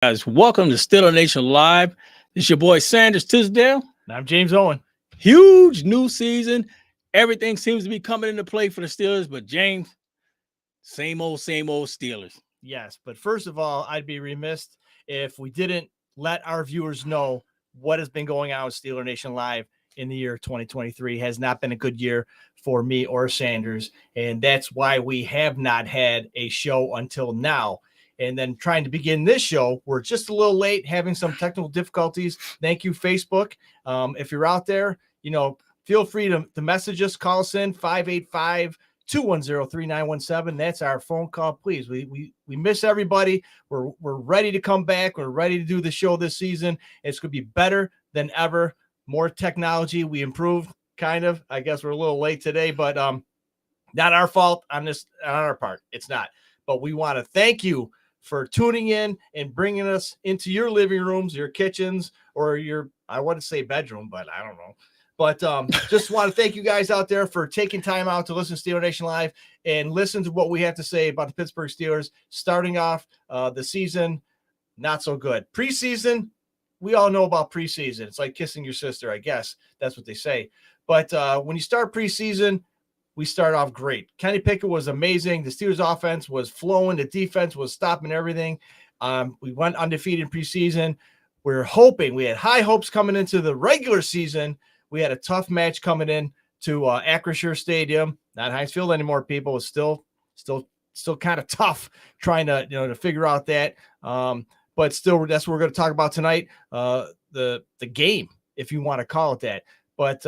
Guys, welcome to Steeler Nation Live. This is your boy Sanders Tisdale. And I'm James Owen. Huge new season. Everything seems to be coming into play for the Steelers, but James, same old Steelers. Yes, but first of all, I'd be remiss if we didn't let our viewers know what has been going on with Steeler Nation Live in the year 2023. Has not been a good year for me or Sanders, and that's why we have not had a show until now. And then trying to begin this show, we're just a little late, having some technical difficulties. Thank you, Facebook. If you're out there, feel free to message us, call us in 585-210-3917. That's our phone call. Please, we miss everybody. We're ready to come back. We're ready to do the show this season. It's going to be better than ever. More technology. We improved, kind of. I guess we're a little late today, but not our fault on our part. It's not. But we want to thank you for tuning in and bringing us into your living rooms, your kitchens, or I want to say bedroom, but I don't know. But just want to thank you guys out there for taking time out to listen to Steeler Nation Live and listen to what we have to say about the Pittsburgh Steelers starting off the season. Not so good. Preseason, we all know about preseason. It's like kissing your sister, I guess. That's what they say. But when you start preseason, we start off great. Kenny Pickett was amazing. The Steelers offense was flowing. The defense was stopping everything. We went undefeated in preseason. We had high hopes coming into the regular season. We had a tough match coming in to Acrisure Stadium, not Heinz Field anymore. People, it's still kind of tough trying to figure out that. But still, that's what we're going to talk about tonight. The game, if you want to call it that. But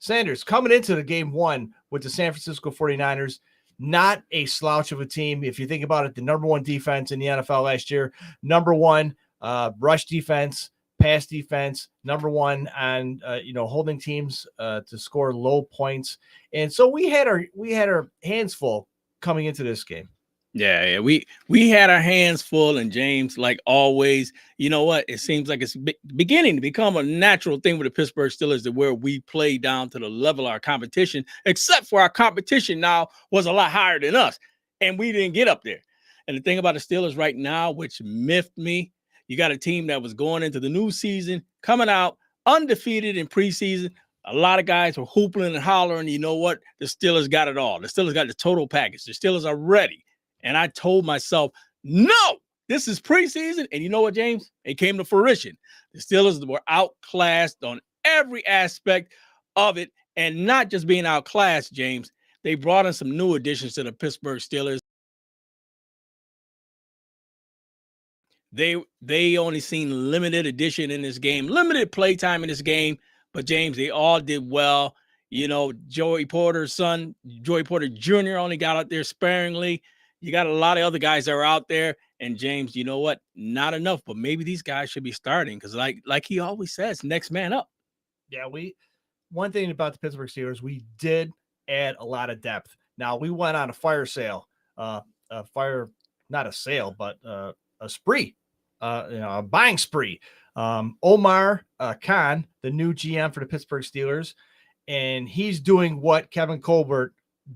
Sanders coming into the game one with the San Francisco 49ers, not a slouch of a team. If you think about it, the number one defense in the NFL last year, number one rush defense, pass defense, number one on holding teams to score low points. And so we had our hands full coming into this game. Yeah, we had our hands full, and James, like always, you know what? It seems like it's beginning to become a natural thing with the Pittsburgh Steelers to where we play down to the level of our competition, except for our competition now was a lot higher than us, and we didn't get up there. And the thing about the Steelers right now, which miffed me, you got a team that was going into the new season, coming out undefeated in preseason. A lot of guys were hooping and hollering. You know what? The Steelers got it all. The Steelers got the total package. The Steelers are ready. And I told myself, no, this is preseason. And you know what, James? It came to fruition. The Steelers were outclassed on every aspect of it. And not just being outclassed, James, they brought in some new additions to the Pittsburgh Steelers. They only seen limited edition in this game, limited play time in this game. But, James, they all did well. Joey Porter's son, Joey Porter Jr. only got out there sparingly. You got a lot of other guys that are out there. And, James, you know what? Not enough, but maybe these guys should be starting because like he always says, next man up. Yeah, one thing about the Pittsburgh Steelers, we did add a lot of depth. Now, we went on a fire sale, not a sale, but a spree, a buying spree. Omar Khan, the new GM for the Pittsburgh Steelers, and he's doing what Kevin Colbert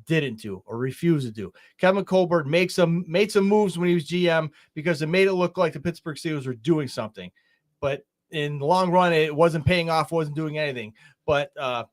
didn't do or refused to do. Kevin Colbert made some moves when he was GM because it made it look like the Pittsburgh Steelers were doing something, but in the long run, it wasn't paying off, wasn't doing anything. But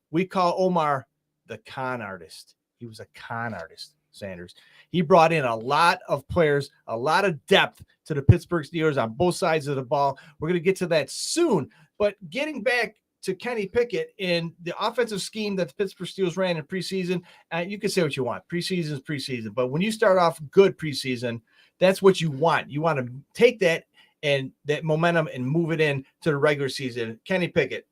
we call Omar the con artist. He was a con artist, Sanders. He brought in a lot of players, a lot of depth to the Pittsburgh Steelers on both sides of the ball. We're going to get to that soon. But getting back to Kenny Pickett in the offensive scheme that the Pittsburgh Steelers ran in preseason, you can say what you want. Preseason is preseason. But when you start off good preseason, that's what you want. You want to take that and that momentum and move it in to the regular season. Kenny Pickett,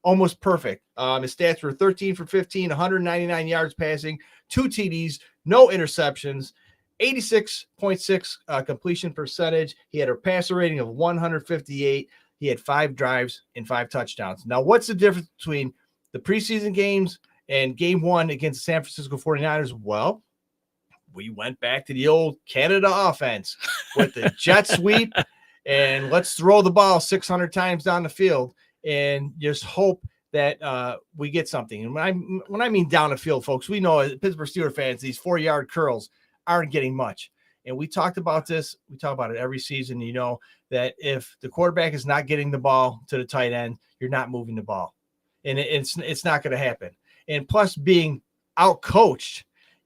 almost perfect. His stats were 13 for 15, 199 yards passing, 2 TDs, no interceptions, 86.6 completion percentage. He had a passer rating of 158. He had 5 drives and 5 touchdowns. Now, what's the difference between the preseason games and game one against the San Francisco 49ers? Well, we went back to the old Canada offense with the jet sweep, and let's throw the ball 600 times down the field and just hope that we get something. And when I mean down the field, folks, we know as Pittsburgh Steelers fans, these 4-yard curls aren't getting much. And we talked about this. We talk about it every season. You know that if the quarterback is not getting the ball to the tight end, you're not moving the ball. And it's not going to happen. And plus being out coached,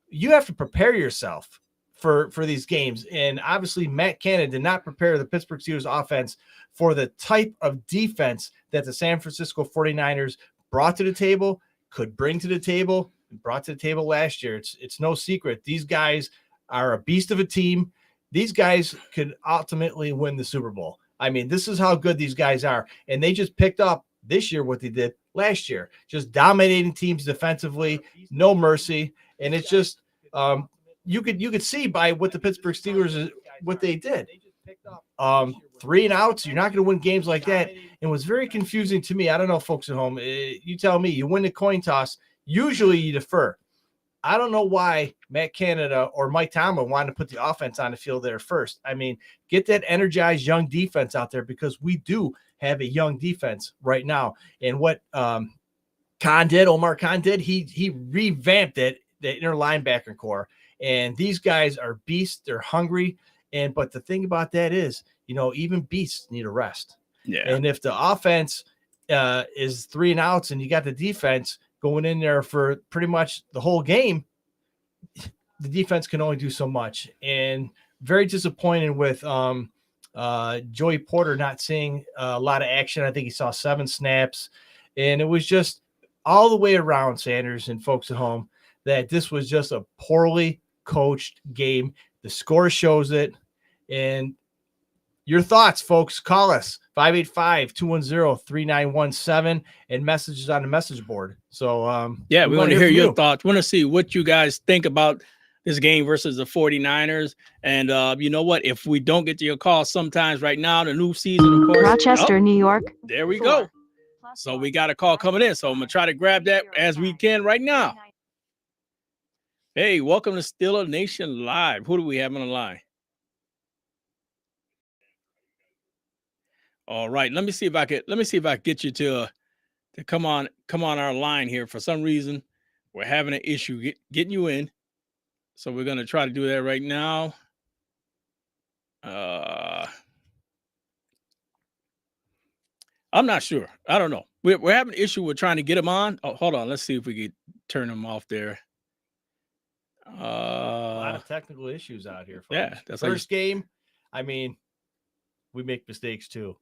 you have to prepare yourself for these games. And obviously Matt Canada did not prepare the Pittsburgh Steelers offense for the type of defense that the San Francisco 49ers brought to the table, could bring to the table, brought to the table last year. It's no secret. These guys are a beast of a team. These guys could ultimately win the Super Bowl. I mean, this is how good these guys are. And they just picked up this year what they did last year, just dominating teams defensively, no mercy. And it's just you could see by what the Pittsburgh Steelers what they did. 3 and outs, you're not going to win games like that. And was very confusing to me. I don't know, folks at home. You tell me. You win the coin toss. Usually you defer. I don't know why Matt Canada or Mike Tomlin wanted to put the offense on the field there first. I mean, get that energized young defense out there because we do have a young defense right now. And what Omar Khan did, he revamped the inner linebacker core. And these guys are beasts. They're hungry. But the thing about that is, you know, even beasts need a rest. Yeah. And if the offense is 3 and outs and you got the defense going in there for pretty much the whole game, the defense can only do so much. And very disappointed with Joey Porter not seeing a lot of action. I think he saw 7 snaps. And it was just all the way around, Sanders and folks at home, that this was just a poorly coached game. The score shows it. And your thoughts, folks, call us 585-210-3917 and messages on the message board. So, we want to hear your thoughts. Want to see what you guys think about this game versus the 49ers. And you know what? If we don't get to your call sometimes right now, the new season, of course. Rochester, New York. There we go. So we got a call coming in. So I'm going to try to grab that as we can right now. Hey, welcome to Steeler Nation Live. Who do we have on the line? All right, let me see if I can get you to come on our line here. For some reason, we're having an issue getting you in. So we're going to try to do that right now. I'm not sure. I don't know. We're having an issue with trying to get him on. Oh, hold on. Let's see if we can turn him off there. A lot of technical issues out here, folks. Yeah, that's first game. I mean, we make mistakes too.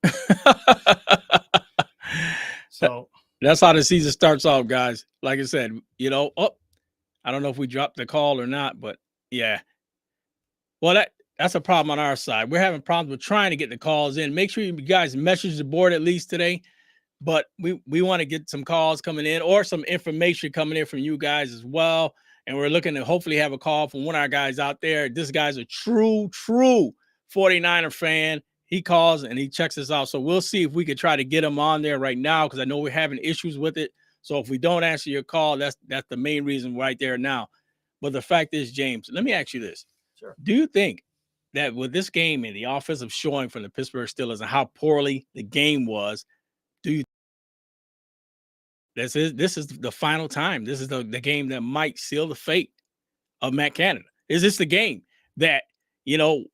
So that's how the season starts off, guys. Like I said, you know, I don't know if we dropped the call or not, but yeah. Well, that's a problem on our side. We're having problems with trying to get the calls in. Make sure you guys message the board at least today. But we want to get some calls coming in or some information coming in from you guys as well. And we're looking to hopefully have a call from one of our guys out there. This guy's a true 49er fan. He calls and he checks us out. So we'll see if we could try to get him on there right now because I know we're having issues with it. So if we don't answer your call, that's the main reason right there now. But the fact is, James, let me ask you this. Sure. Do you think that with this game and the offensive showing from the Pittsburgh Steelers and how poorly the game was, this is the final time? This is the game that might seal the fate of Matt Canada. Is this the game that, you know,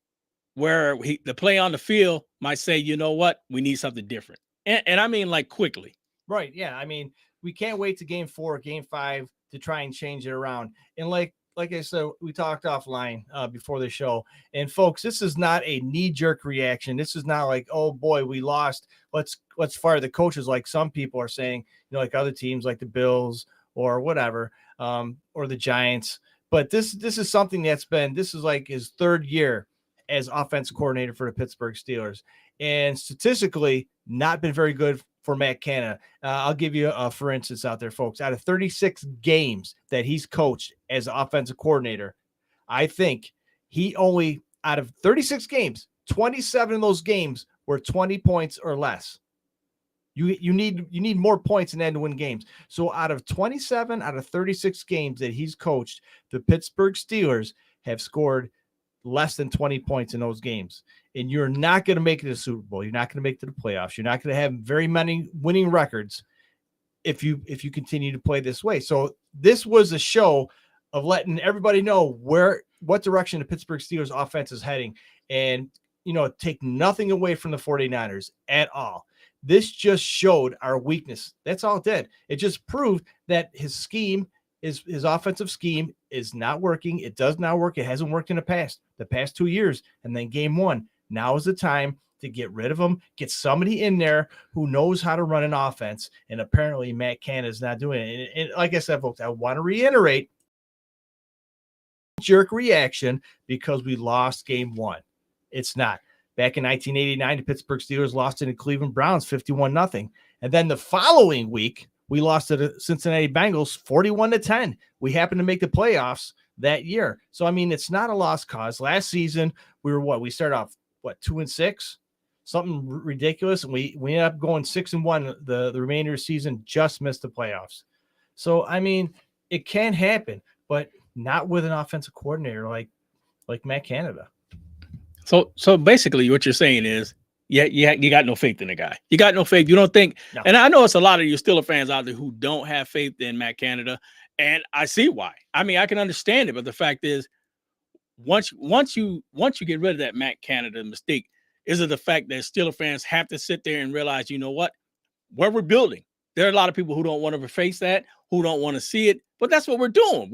where the play on the field might say, you know what, we need something different. And I mean, like, quickly. Right. Yeah. I mean, we can't wait to game 4, game 5 to try and change it around. And like I said, we talked offline before the show. And folks, this is not a knee-jerk reaction. This is not like, oh boy, we lost. Let's fire the coaches like some people are saying, you know, like other teams like the Bills or whatever, or the Giants. But this is something this is like his 3rd year as offensive coordinator for the Pittsburgh Steelers. And statistically, not been very good for Matt Canada. I'll give you for instance out there, folks. Out of 36 games that he's coached as offensive coordinator, I think he only, out of 36 games, 27 of those games were 20 points or less. You need more points than that to win games. So out of 27 out of 36 games that he's coached, the Pittsburgh Steelers have scored less than 20 points in those games. And you're not going to make it to the Super Bowl. You're not going to make it to the playoffs. You're not going to have very many winning records if you continue to play this way. So this was a show of letting everybody know where what direction the Pittsburgh Steelers offense is heading, and, take nothing away from the 49ers at all. This just showed our weakness. That's all it did. It just proved that his offensive scheme is not working. It does not work. It hasn't worked in the past 2 years. And then game 1, now is the time to get rid of him, get somebody in there who knows how to run an offense. And apparently Matt Canada is not doing it. And like I said, folks, I want to reiterate, jerk reaction because we lost game 1. It's not. Back in 1989, the Pittsburgh Steelers lost to the Cleveland Browns 51-0. And then the following week, we lost to the Cincinnati Bengals 41-10. We happened to make the playoffs that year. So, I mean, it's not a lost cause. Last season, we started off, 2-6? Something ridiculous. And we ended up going 6-1 the remainder of the season, just missed the playoffs. So, I mean, it can happen, but not with an offensive coordinator like Matt Canada. So basically what you're saying is, you got no faith in the guy. You got no faith. You don't think, no. And I know it's a lot of you Steelers fans out there who don't have faith in Matt Canada, and I see why. I mean, I can understand it, but the fact is, once you get rid of that Matt Canada mistake, is it the fact that Steelers fans have to sit there and realize, you know what, we're rebuilding. There are a lot of people who don't want to face that, who don't want to see it, but that's what we're doing.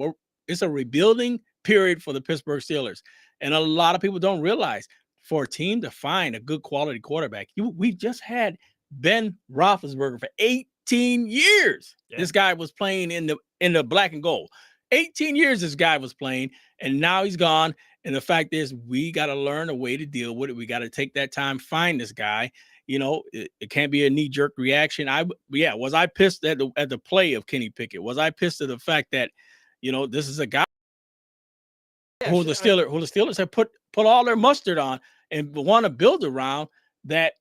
It's a rebuilding period for the Pittsburgh Steelers. And a lot of people don't realize, for a team to find a good quality quarterback, we just had Ben Roethlisberger for 18 years. Yeah. This guy was playing in the black and gold. 18 years this guy was playing, and now he's gone. And the fact is, we got to learn a way to deal with it. We got to take that time, find this guy. It can't be a knee-jerk reaction. Was I pissed at the play of Kenny Pickett? Was I pissed at the fact that, this is a guy who the Steelers have put all their mustard on and want to build around, that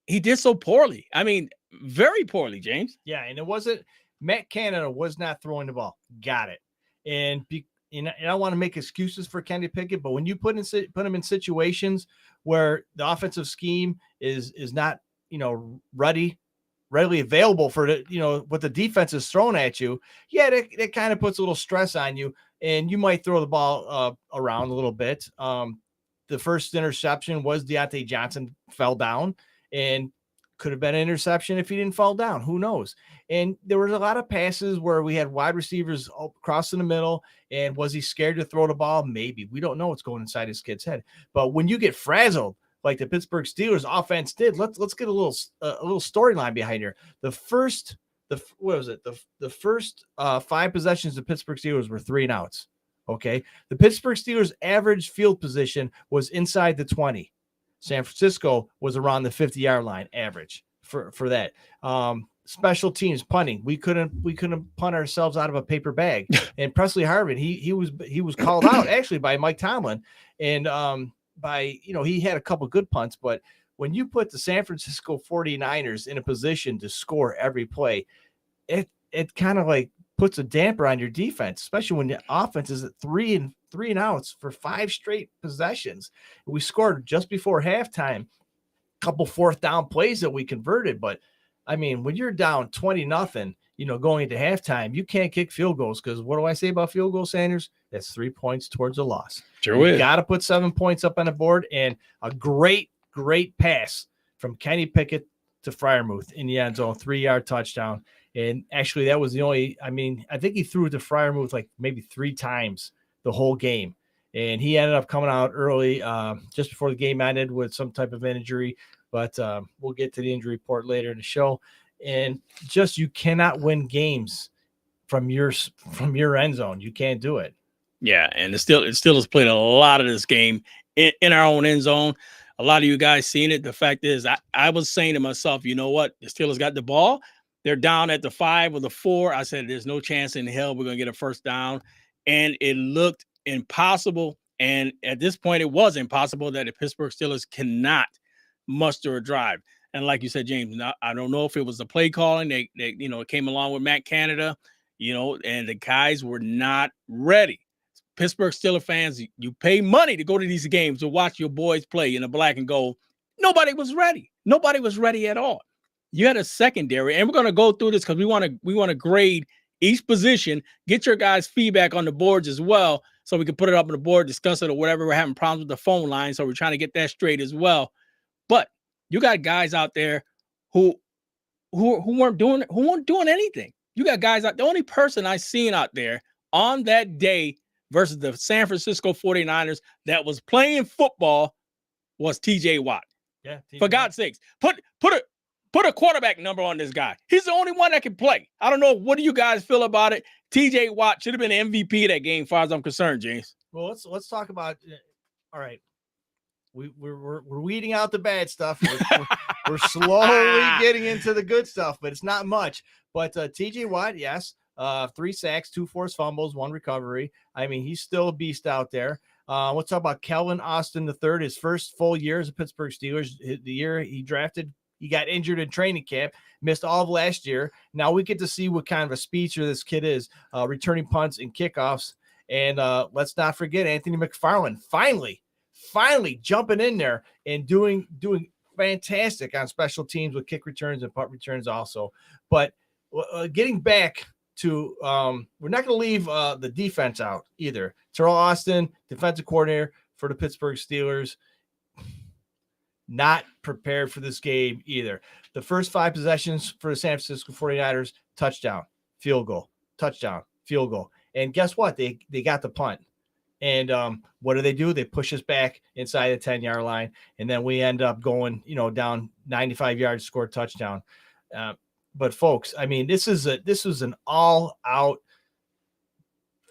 he did so poorly. I mean, very poorly, James. Yeah, and it wasn't Matt Canada was not throwing the ball. Got it. And I don't want to make excuses for Kenny Pickett, but when you put him in situations where the offensive scheme is not readily available for what the defense is throwing at you, it kind of puts a little stress on you. And you might throw the ball around a little bit. The first interception was Deontay Johnson fell down, and could have been an interception if he didn't fall down. Who knows? And there was a lot of passes where we had wide receivers crossing the middle. And was he scared to throw the ball? Maybe. We don't know what's going inside his kid's head. But when you get frazzled like the Pittsburgh Steelers offense did, let's get a little storyline behind here. The first 5 possessions the Pittsburgh Steelers were 3-and-outs. Okay. The Pittsburgh Steelers average field position was inside the 20. San Francisco was around the 50-yard line average for that. Special teams punting. We couldn't punt ourselves out of a paper bag. And Presley Harvin, he was called out actually by Mike Tomlin. And he had a couple good punts, but when you put the San Francisco 49ers in a position to score every play, it kind of like puts a damper on your defense, especially when the offense is at 3-and-outs for 5 straight possessions. We scored just before halftime, a couple 4th down plays that we converted. But I mean, when you're down 20-0, going into halftime, you can't kick field goals, because what do I say about field goals, Sanders? That's 3 points towards a loss. Sure, you got to put 7 points up on the board, and a great pass from Kenny Pickett to Freiermuth in the end zone, 3-yard touchdown. And actually, that was the only, I think he threw it to Freiermuth like maybe 3 times the whole game. And he ended up coming out early, just before the game ended, with some type of injury. But we'll get to the injury report later in the show. And just, you cannot win games from your end zone. You can't do it. Yeah, and it still has played a lot of this game in our own end zone. A lot of you guys seen it. The fact is, I was saying to myself, you know what? The Steelers got the ball. They're down at the 5 or the 4. I said, there's no chance in hell we're going to get a first down. And it looked impossible. And at this point, it was impossible that the Pittsburgh Steelers cannot muster a drive. And like you said, James, I don't know if it was the play calling. They it came along with Matt Canada, and the guys were not ready. Pittsburgh Steelers fans, you pay money to go to these games to watch your boys play in the black and gold. Nobody was ready. Nobody was ready at all. You had a secondary, and we're going to go through this because we want to grade each position, get your guys' feedback on the boards as well. so we can put it up on the board, discuss it or whatever. We're having problems with the phone line, so we're trying to get that straight as well. But you got guys out there who weren't doing anything. You got guys out. The only person I seen out there on that day versus the San Francisco 49ers that was playing football was TJ Watt. Yeah. For God's sakes, put a quarterback number on this guy. He's the only one that can play. I don't know. What do you guys feel about it? TJ Watt should have been MVP of that game, as far as I'm concerned, James. Well, let's talk about. All right, we're weeding out the bad stuff. We're slowly getting into the good stuff, but it's not much. But TJ Watt, yes, 3 sacks, 2 forced fumbles, 1 recovery. I mean, he's still a beast out there. Let's talk about Calvin Austin III, his first full year as a Pittsburgh Steelers. The year he drafted, he got injured in training camp, missed all of last year. Now we get to see what kind of a speedster this kid is, returning punts and kickoffs. And let's not forget Anthony McFarland finally jumping in there and doing fantastic on special teams with kick returns and punt returns also. But getting back to we're not going to leave the defense out either. Terrell Austin, defensive coordinator for the Pittsburgh Steelers, not prepared for this game either. The first 5 possessions for the San Francisco 49ers, touchdown, field goal, touchdown, field goal. And guess what? They got the punt. And what do? They push us back inside the 10-yard line, and then we end up going, down 95 yards, score a touchdown. But folks, I mean, this was an all-out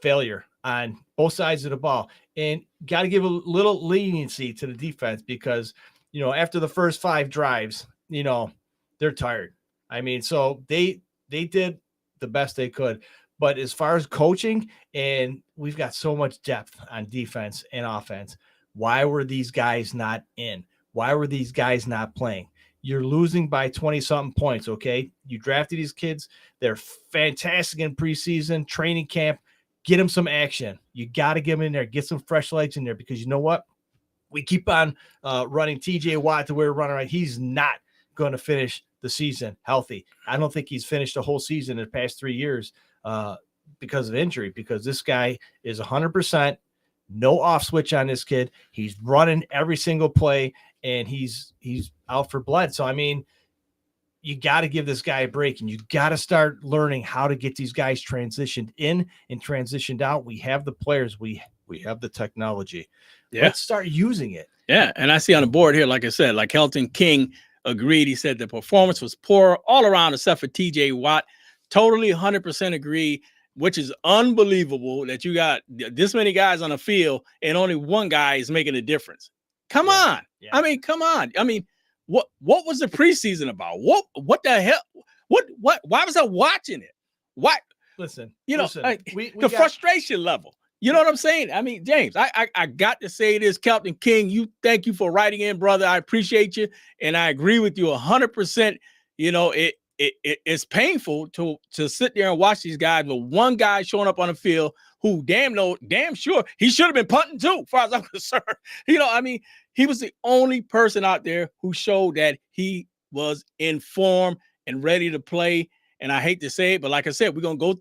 failure on both sides of the ball, and got to give a little leniency to the defense because, after the first 5 drives, they're tired. I mean, so they did the best they could. But as far as coaching, and we've got so much depth on defense and offense, why were these guys not in? Why were these guys not playing? You're losing by 20-something points, okay? You drafted these kids. They're fantastic in preseason, training camp. Get them some action. You got to get them in there. Get some fresh legs in there because you know what? We keep on running TJ Watt the way we're running right. He's not going to finish the season healthy. I don't think he's finished a whole season in the past 3 years. Because of injury, because this guy is 100%, no off switch on this kid. He's running every single play, and he's out for blood. So, I mean, you got to give this guy a break, and you got to start learning how to get these guys transitioned in and transitioned out. We have the players. We have the technology. Yeah. Let's start using it. Yeah, and I see on the board here, like I said, like Helton King agreed. He said the performance was poor all around except for TJ Watt. Totally 100% agree, which is unbelievable that you got this many guys on the field and only one guy is making a difference. Come on. Yeah. I mean, come on. I mean, what was the preseason about? What the hell? What why was I watching it? Why? Listen, the frustration level. You know what I'm saying? I mean, James, I got to say this, Captain King, thank you for writing in, brother. I appreciate you. And I agree with you 100%. It's painful to sit there and watch these guys with one guy showing up on the field who damn sure he should have been punting too, as far as I'm concerned. I mean, he was the only person out there who showed that he was in form and ready to play. And I hate to say it, but like I said, we're gonna go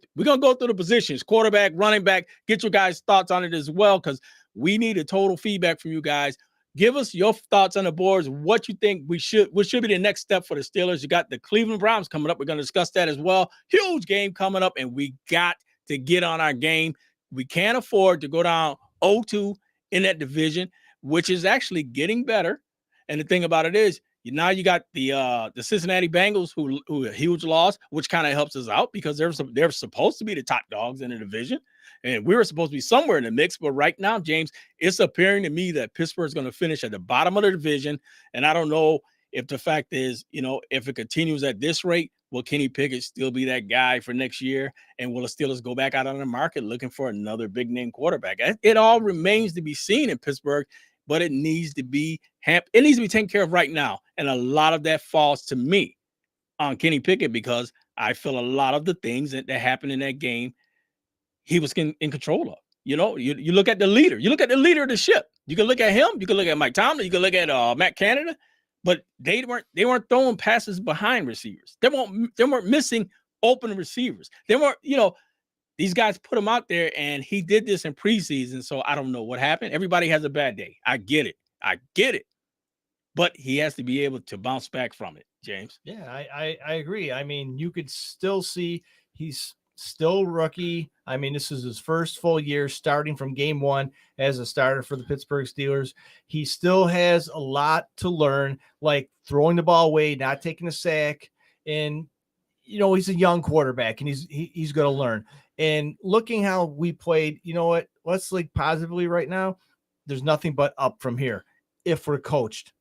through the positions, quarterback, running back. Get your guys' thoughts on it as well, because we need a total feedback from you guys. Give us your thoughts on the boards. What you think what should be the next step for the Steelers? You got the Cleveland Browns coming up. We're going to discuss that as well. Huge game coming up, and we got to get on our game. We can't afford to go down 0-2 in that division, which is actually getting better. And the thing about it is, now you got the Cincinnati Bengals who a huge loss, which kind of helps us out because they're supposed to be the top dogs in the division. And we were supposed to be somewhere in the mix. But right now, James, it's appearing to me that Pittsburgh is going to finish at the bottom of the division. And I don't know if the fact is, if it continues at this rate, will Kenny Pickett still be that guy for next year? And will the Steelers go back out on the market looking for another big name quarterback? It all remains to be seen in Pittsburgh, but it needs to be taken care of right now. And a lot of that falls to me on Kenny Pickett because I feel a lot of the things that happened in that game he was in control of. You look at the leader. You look at the leader of the ship. You can look at him. You can look at Mike Tomlin. You can look at Matt Canada. But they weren't throwing passes behind receivers. They weren't missing open receivers. They weren't, these guys put him out there, and he did this in preseason. So I don't know what happened. Everybody has a bad day. I get it. But he has to be able to bounce back from it, James. Yeah, I agree. I mean, you could still see he's still rookie. I mean, this is his first full year starting from game one as a starter for the Pittsburgh Steelers. He still has a lot to learn, like throwing the ball away, not taking a sack. And, you know, he's a young quarterback, and he's going to learn. And looking how we played, you know what? Let's look positively right now. There's nothing but up from here if we're coached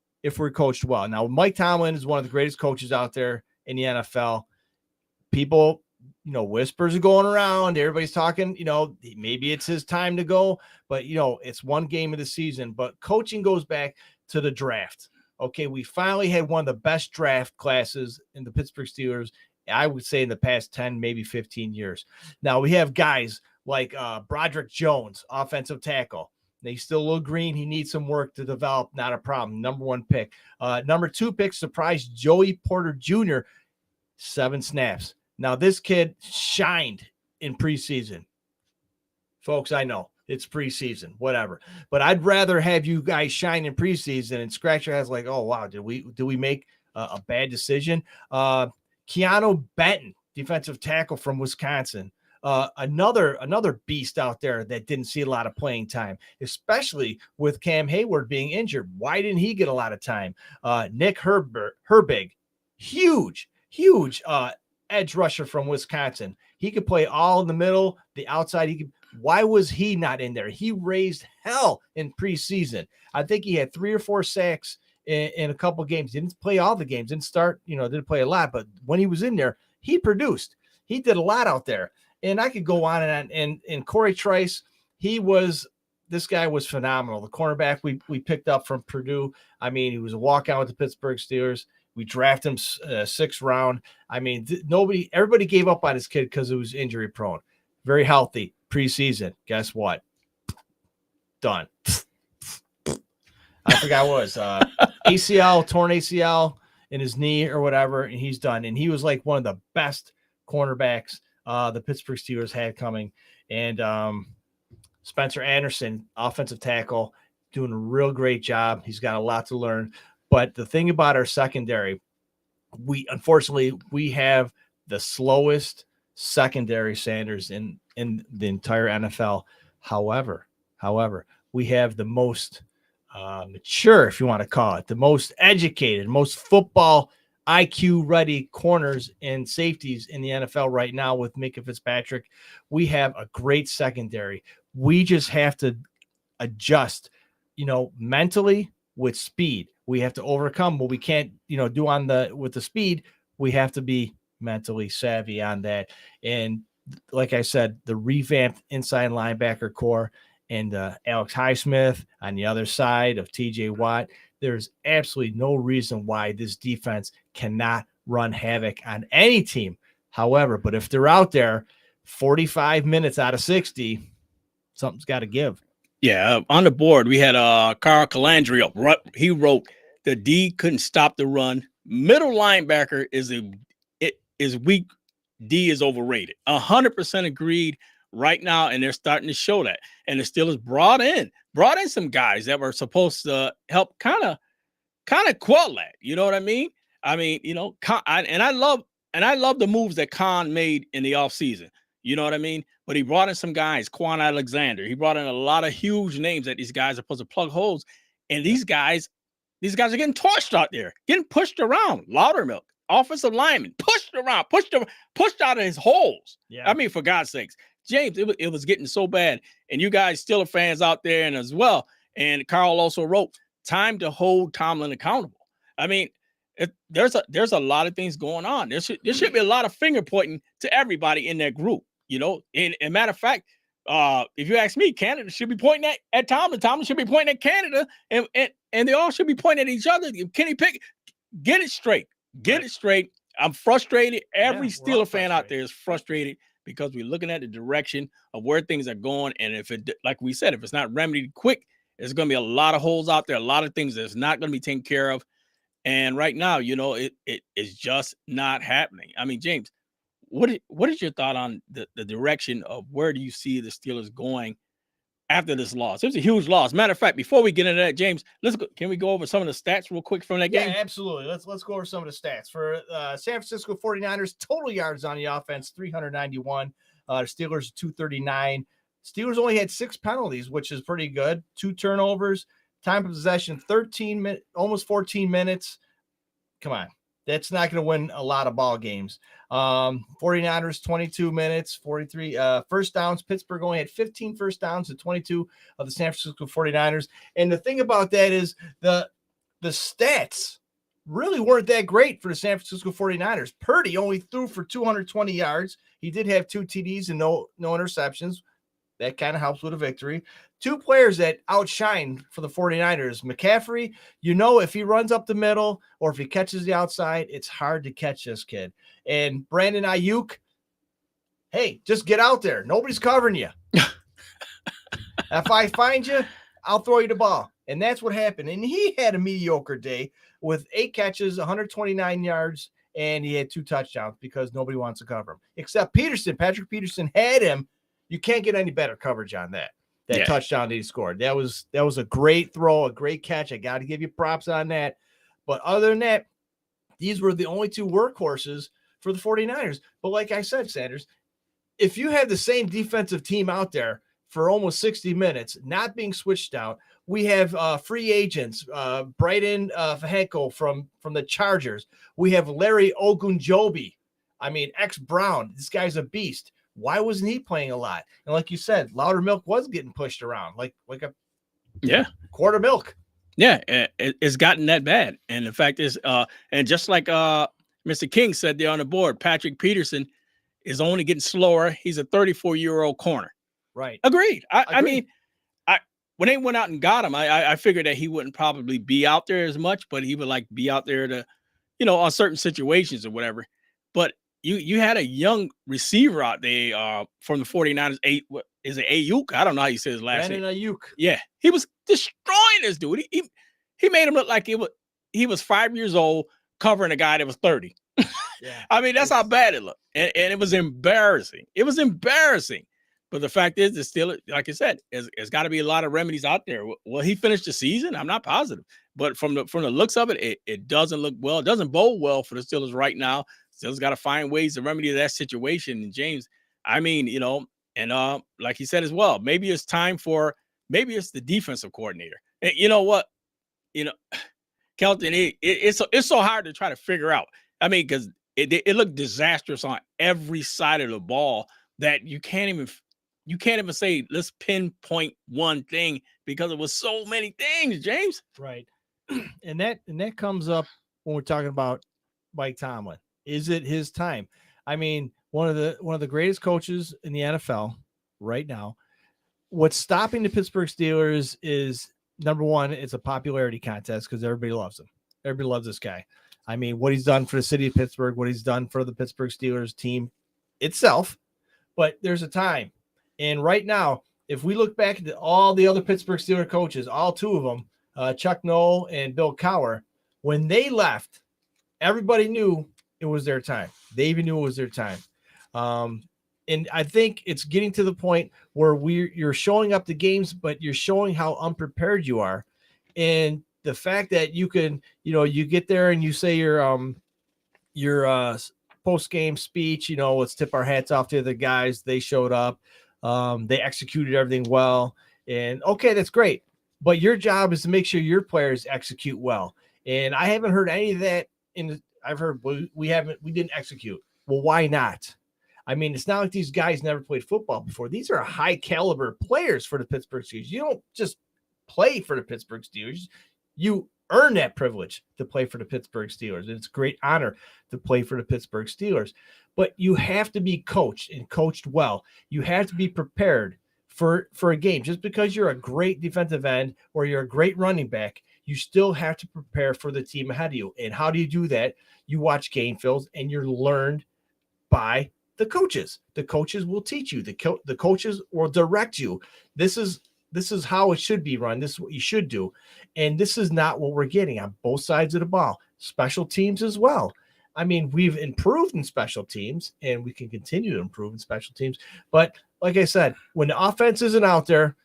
well. Now, Mike Tomlin is one of the greatest coaches out there in the NFL. People, you know, whispers are going around. Everybody's talking, you know, maybe it's his time to go, but, you know, it's one game of the season. But coaching goes back to the draft. Okay, we finally had one of the best draft classes in the Pittsburgh Steelers, I would say, in the past 10, maybe 15 years. Now, we have guys like Broderick Jones, offensive tackle. He's still a little green. He needs some work to develop. Not a problem. Number 1 pick. Number 2 pick, surprise Joey Porter Jr., 7 snaps. Now, this kid shined in preseason. Folks, I know it's preseason, whatever. But I'd rather have you guys shine in preseason and scratch your heads like, oh, wow, did we make a bad decision? Keanu Benton, defensive tackle from Wisconsin. Another beast out there that didn't see a lot of playing time, especially with Cam Hayward being injured. Why didn't he get a lot of time? Nick Herbig, huge edge rusher from Wisconsin. He could play all in the middle, the outside. Why was he not in there? He raised hell in preseason. I think he had 3 or 4 sacks in a couple games. Didn't play all the games, didn't start, didn't play a lot, but when he was in there, he produced. He did a lot out there. And I could go on and on. And Corey Trice, this guy was phenomenal. The cornerback we picked up from Purdue. I mean, he was a walkout with the Pittsburgh Steelers. We drafted him 6th round. I mean, everybody gave up on his kid because it was injury prone. Very healthy preseason. Guess what? Done. I forgot what it was. torn ACL in his knee or whatever, and he's done. And he was like one of the best cornerbacks the Pittsburgh Steelers had coming. And Spencer Anderson, offensive tackle, doing a real great job. He's got a lot to learn. But the thing about our secondary, unfortunately we have the slowest secondary, Sanders, in the entire NFL. However, we have the most mature, if you want to call it, the most educated, most football IQ ready corners and safeties in the NFL right now with Minkah Fitzpatrick. We have a great secondary. We just have to adjust, mentally with speed. We have to overcome what we can't, do with the speed. We have to be mentally savvy on that. And like I said, the revamped inside linebacker core and Alex Highsmith on the other side of TJ Watt, there's absolutely no reason why this defense cannot run havoc on any team. However, but if they're out there 45 minutes out of 60, something's got to give. Yeah, on the board, we had Carl Calandri up. He wrote, the D couldn't stop the run. Middle linebacker is weak. D is overrated. 100% agreed right now, and they're starting to show that. And the Steelers brought in some guys that were supposed to help kind of quell that. You know what I mean? I mean, I love the moves that Khan made in the offseason. You know what I mean? But he brought in some guys, Quan Alexander. He brought in a lot of huge names that these guys are supposed to plug holes. And these guys are getting torched out there, getting pushed around. Loudermilk, offensive lineman, pushed around, pushed out of his holes. Yeah. I mean, for God's sakes, James, it was getting so bad. And you guys Steelers fans out there and as well. And Carl also wrote, time to hold Tomlin accountable. I mean, there's a lot of things going on. There should be a lot of finger pointing to everybody in that group. And matter of fact, if you ask me, Canada should be pointing at Tomlin. Tomlin should be pointing at Canada, and they all should be pointing at each other. Kenny Pickett, get it straight. Get it straight. I'm frustrated. Every Steeler fan out there is frustrated because we're looking at the direction of where things are going. And if it, like we said, if it's not remedied quick, there's going to be a lot of holes out there, a lot of things that's not going to be taken care of. And right now, it is just not happening. I mean, James, what is your thought on the direction of where do you see the Steelers going after this loss? It was a huge loss. Matter of fact, before we get into that, James, can we go over some of the stats real quick from that game? Yeah, absolutely. Let's go over some of the stats. For San Francisco 49ers, total yards on the offense, 391. The Steelers, 239. Steelers only had 6 penalties, which is pretty good. 2 turnovers. Time of possession, 13 minutes, almost 14 minutes. Come on. That's not going to win a lot of ball games. 49ers, 22 minutes, 43 first downs. Pittsburgh only had 15 first downs to 22 of the San Francisco 49ers. And the thing about that is the stats really weren't that great for the San Francisco 49ers. Purdy only threw for 220 yards. He did have 2 TDs and no interceptions. That kind of helps with a victory. 2 players that outshined for the 49ers. McCaffrey, if he runs up the middle or if he catches the outside, it's hard to catch this kid. And Brandon Ayuk, hey, just get out there. Nobody's covering you. If I find you, I'll throw you the ball. And that's what happened. And he had a mediocre day with 8 catches, 129 yards, and he had 2 touchdowns because nobody wants to cover him. Except Peterson. Patrick Peterson had him. You can't get any better coverage on that touchdown that he scored. That was a great throw, a great catch. I got to give you props on that. But other than that, these were the only 2 workhorses for the 49ers. But like I said, Sanders, if you have the same defensive team out there for almost 60 minutes, not being switched out, we have free agents, Brighton Fajenko from the Chargers. We have Larry Ogunjobi. I mean, ex-Brown. This guy's a beast. Why wasn't he playing a lot? And like you said, Loudermilk was getting pushed around like a quart of milk. Yeah, it's gotten that bad. And the fact is, and just like Mr. King said there on the board, Patrick Peterson is only getting slower. He's a 34-year-old corner. Right. Agreed. I mean, when they went out and got him, I figured that he wouldn't probably be out there as much, but he would be out there to, on certain situations or whatever. But you had a young receiver out there from the 49ers. Is it Ayuk? I don't know how you say his last name. Brandon Ayuk. Yeah, he was destroying this dude. He made him look like he was 5 years old covering a guy that was 30. Yeah. I mean, that's how bad it looked, and it was embarrassing. It was embarrassing. But the fact is, it's still, like I said, there's got to be a lot of remedies out there. Will he finish the season? I'm not positive, but from the looks of it, it doesn't look well. It doesn't bode well for the Steelers right now. Steelers got to find ways to remedy that situation. And James, I mean, and like he said as well, maybe it's the defensive coordinator. And you know what, Kelton, it's so hard to try to figure out. I mean, because it looked disastrous on every side of the ball that you can't even say let's pinpoint one thing because it was so many things, James. Right. And that comes up when we're talking about Mike Tomlin. Is it his time? I mean, one of the greatest coaches in the NFL right now. What's stopping the Pittsburgh Steelers is, number one, it's a popularity contest because everybody loves him. Everybody loves this guy. I mean, what he's done for the city of Pittsburgh, what he's done for the Pittsburgh Steelers team itself. But there's a time. And right now, if we look back at all the other Pittsburgh Steelers coaches, all 2 of them, Chuck Noll and Bill Cowher, when they left, everybody knew it was their time. They even knew it was their time. And I think it's getting to the point where you're showing up to games, but you're showing how unprepared you are. And the fact that you can, you get there and you say your post-game speech, let's tip our hats off to the guys. They showed up. They executed everything well. And okay, that's great. But your job is to make sure your players execute well. And I haven't heard any of that I've heard we didn't execute. Well, why not? I mean, it's not like these guys never played football before. These are high caliber players for the Pittsburgh Steelers. You don't just play for the Pittsburgh Steelers. You earn that privilege to play for the Pittsburgh Steelers. And it's a great honor to play for the Pittsburgh Steelers. But you have to be coached and coached well. You have to be prepared for a game. Just because you're a great defensive end or you're a great running back, you still have to prepare for the team ahead of you. And how do you do that? You watch game films and you're learned by the coaches. The coaches will teach you. The coaches will direct you. This is how it should be run. This is what you should do. And this is not what we're getting on both sides of the ball. Special teams as well. I mean, we've improved in special teams and we can continue to improve in special teams. But like I said, when the offense isn't out there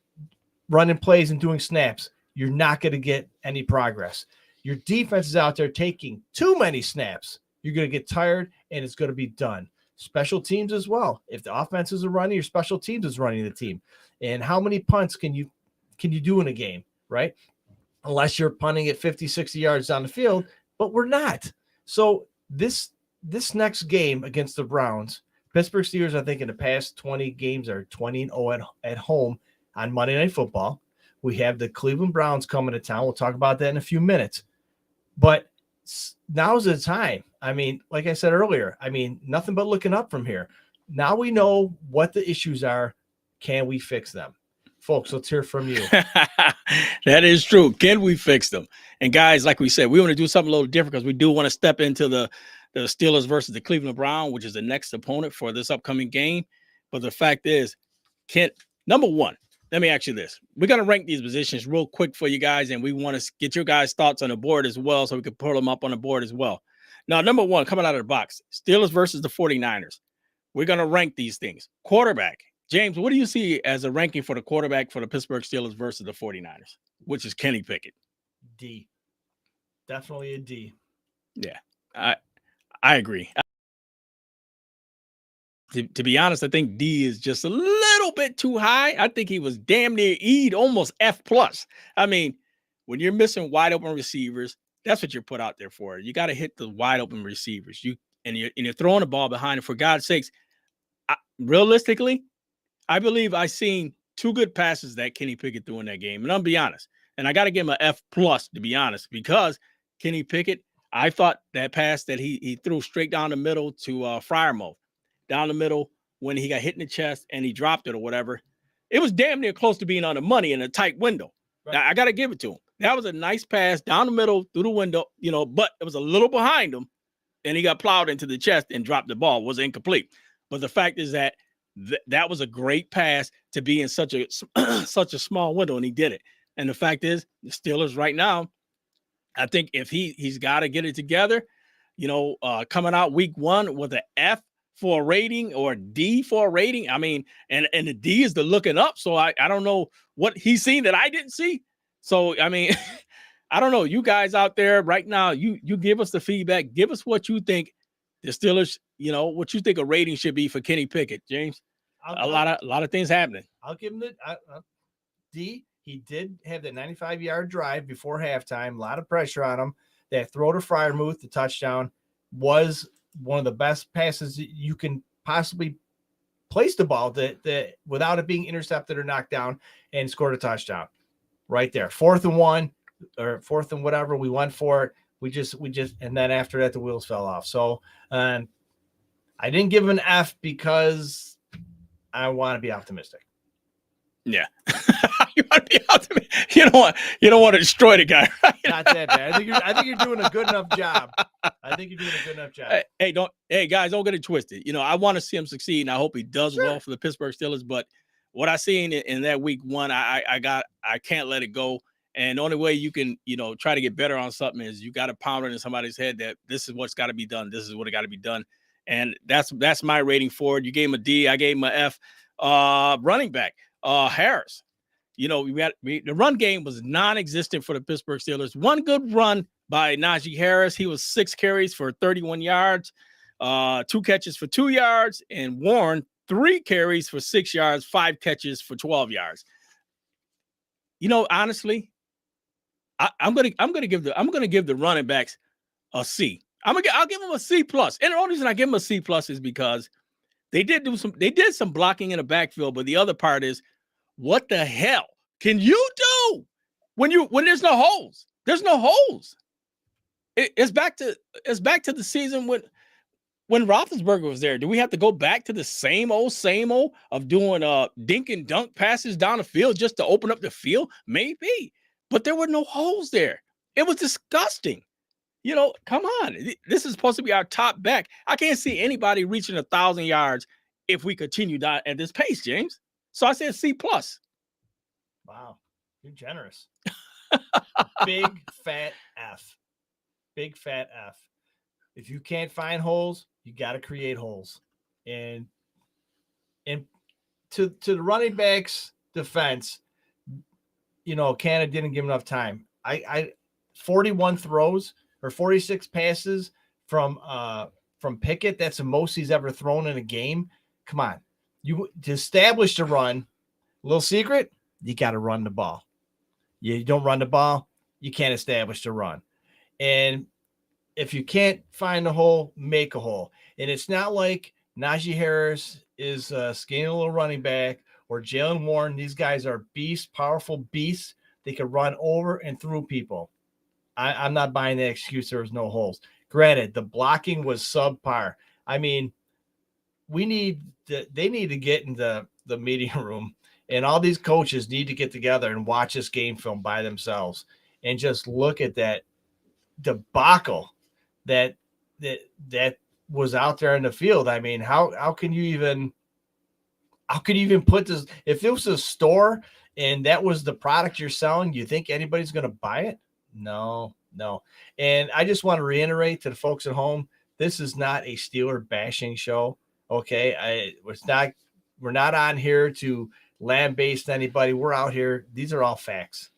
running plays and doing snaps, you're not going to get any progress. Your defense is out there taking too many snaps. You're going to get tired and it's going to be done. Special teams as well. If the offense is running, your special teams is running the team. And how many punts can you do in a game, right? Unless you're punting at 50, 60 yards down the field, but we're not. So this next game against the Browns, Pittsburgh Steelers, I think in the past 20 games are 20-0 at home on Monday Night Football. We have the Cleveland Browns coming to town. We'll talk about that in a few minutes. But now's the time. I mean, like I said earlier, I mean, nothing but looking up from here. Now we know what the issues are. Can we fix them? Folks, let's hear from you. That is true. Can we fix them? And guys, like we said, we want to do something a little different because we do want to step into the Steelers versus the Cleveland Browns, which is the next opponent for this upcoming game. But the fact is, number one, let me ask you this. We're going to rank these positions real quick for you guys, and we want to get your guys' thoughts on the board as well so we can pull them up on the board as well. Now, number one, coming out of the box, Steelers versus the 49ers. We're going to rank these things. Quarterback. James, what do you see as a ranking for the quarterback for the Pittsburgh Steelers versus the 49ers, which is Kenny Pickett? D. Definitely a D. Yeah, I agree. To be honest, I think D is just a little bit too high. I think he was damn near E'd, almost F+. I mean, when you're missing wide open receivers, that's what you're put out there for. You got to hit the wide open receivers. You're throwing the ball behind it. For God's sakes, realistically, I believe I seen two good passes that Kenny Pickett threw in that game. And I'll be honest. And I got to give him an F+, to be honest, because Kenny Pickett, I thought that pass that he threw straight down the middle to Freiermuth, down the middle when he got hit in the chest and he dropped it or whatever, it was damn near close to being on the money in a tight window. Right. Now, I got to give it to him. That was a nice pass down the middle through the window, but it was a little behind him and he got plowed into the chest and dropped the ball. It was incomplete. But the fact is that that was a great pass to be in such a small window, and he did it. And the fact is, the Steelers right now, I think if he's got to get it together, coming out week one with an F for a rating or a D for a rating. I mean, and the D is the looking up. So I don't know what he's seen that I didn't see. So, I mean, I don't know. You guys out there right now, you give us the feedback. Give us what you think the Steelers, what you think a rating should be for Kenny Pickett, James. A lot of things happening. I'll give him the D. He did have that 95-yard drive before halftime. A lot of pressure on him. That throw to Freiermuth, the touchdown, was one of the best passes that you can possibly place the ball that without it being intercepted or knocked down, and scored a touchdown right there. 4th and 1 or 4th and whatever. We went for it. We just, and then after that, the wheels fell off. So I didn't give him an F because I want to be optimistic. Yeah. You want to be optimistic. You don't want to destroy the guy. Right? Not that bad. I think you're doing a good enough job. Hey guys, don't get it twisted. I want to see him succeed, and I hope he does well for the Pittsburgh Steelers. But what I seen in that week one, I can't let it go. And the only way you can, try to get better on something is you got to pound it in somebody's head that this is what's got to be done. This is what got to be done. And that's my rating for it. You gave him a D. I gave him an F. Running back, Harris. The run game was non-existent for the Pittsburgh Steelers. One good run by Najee Harris. He was 6 carries for 31 yards, 2 catches for 2 yards, and Warren 3 carries for 6 yards, 5 catches for 12 yards. Honestly, I'm gonna give the running backs a C. I'll give them a C+. And the only reason I give them a C+ is because they did some blocking in the backfield, but the other part is, what the hell can you do when there's no holes? There's no holes. It's back to the season when Roethlisberger was there. Do we have to go back to the same old of doing dink and dunk passes down the field just to open up the field? Maybe, but there were no holes there. It was disgusting. Come on. This is supposed to be our top back. I can't see anybody reaching 1,000 yards if we continue at this pace, James. So I said C+. Wow, you're generous. Big fat F. Big fat F. If you can't find holes, you got to create holes. And to the running backs defense, Canada didn't give enough time. I 41 throws or 46 passes from Pickett. That's the most he's ever thrown in a game. Come on. To establish the run, little secret, you got to run the ball. You don't run the ball, you can't establish the run. And if you can't find a hole, make a hole. And it's not like Najee Harris is a skinny little running back or Jalen Warren. These guys are beasts, powerful beasts. They can run over and through people. I'm not buying the excuse there was no holes. Granted, the blocking was subpar. I mean, they need to get into the meeting room, and all these coaches need to get together and watch this game film by themselves and just look at that debacle that was out there in the field. I mean, how can you even put this? If it was a store and that was the product you're selling, you think anybody's going to buy it? No. And I just want to reiterate to the folks at home, this is not a Steeler bashing show. Okay. We're not on here to lambaste anybody. We're out here. These are all facts.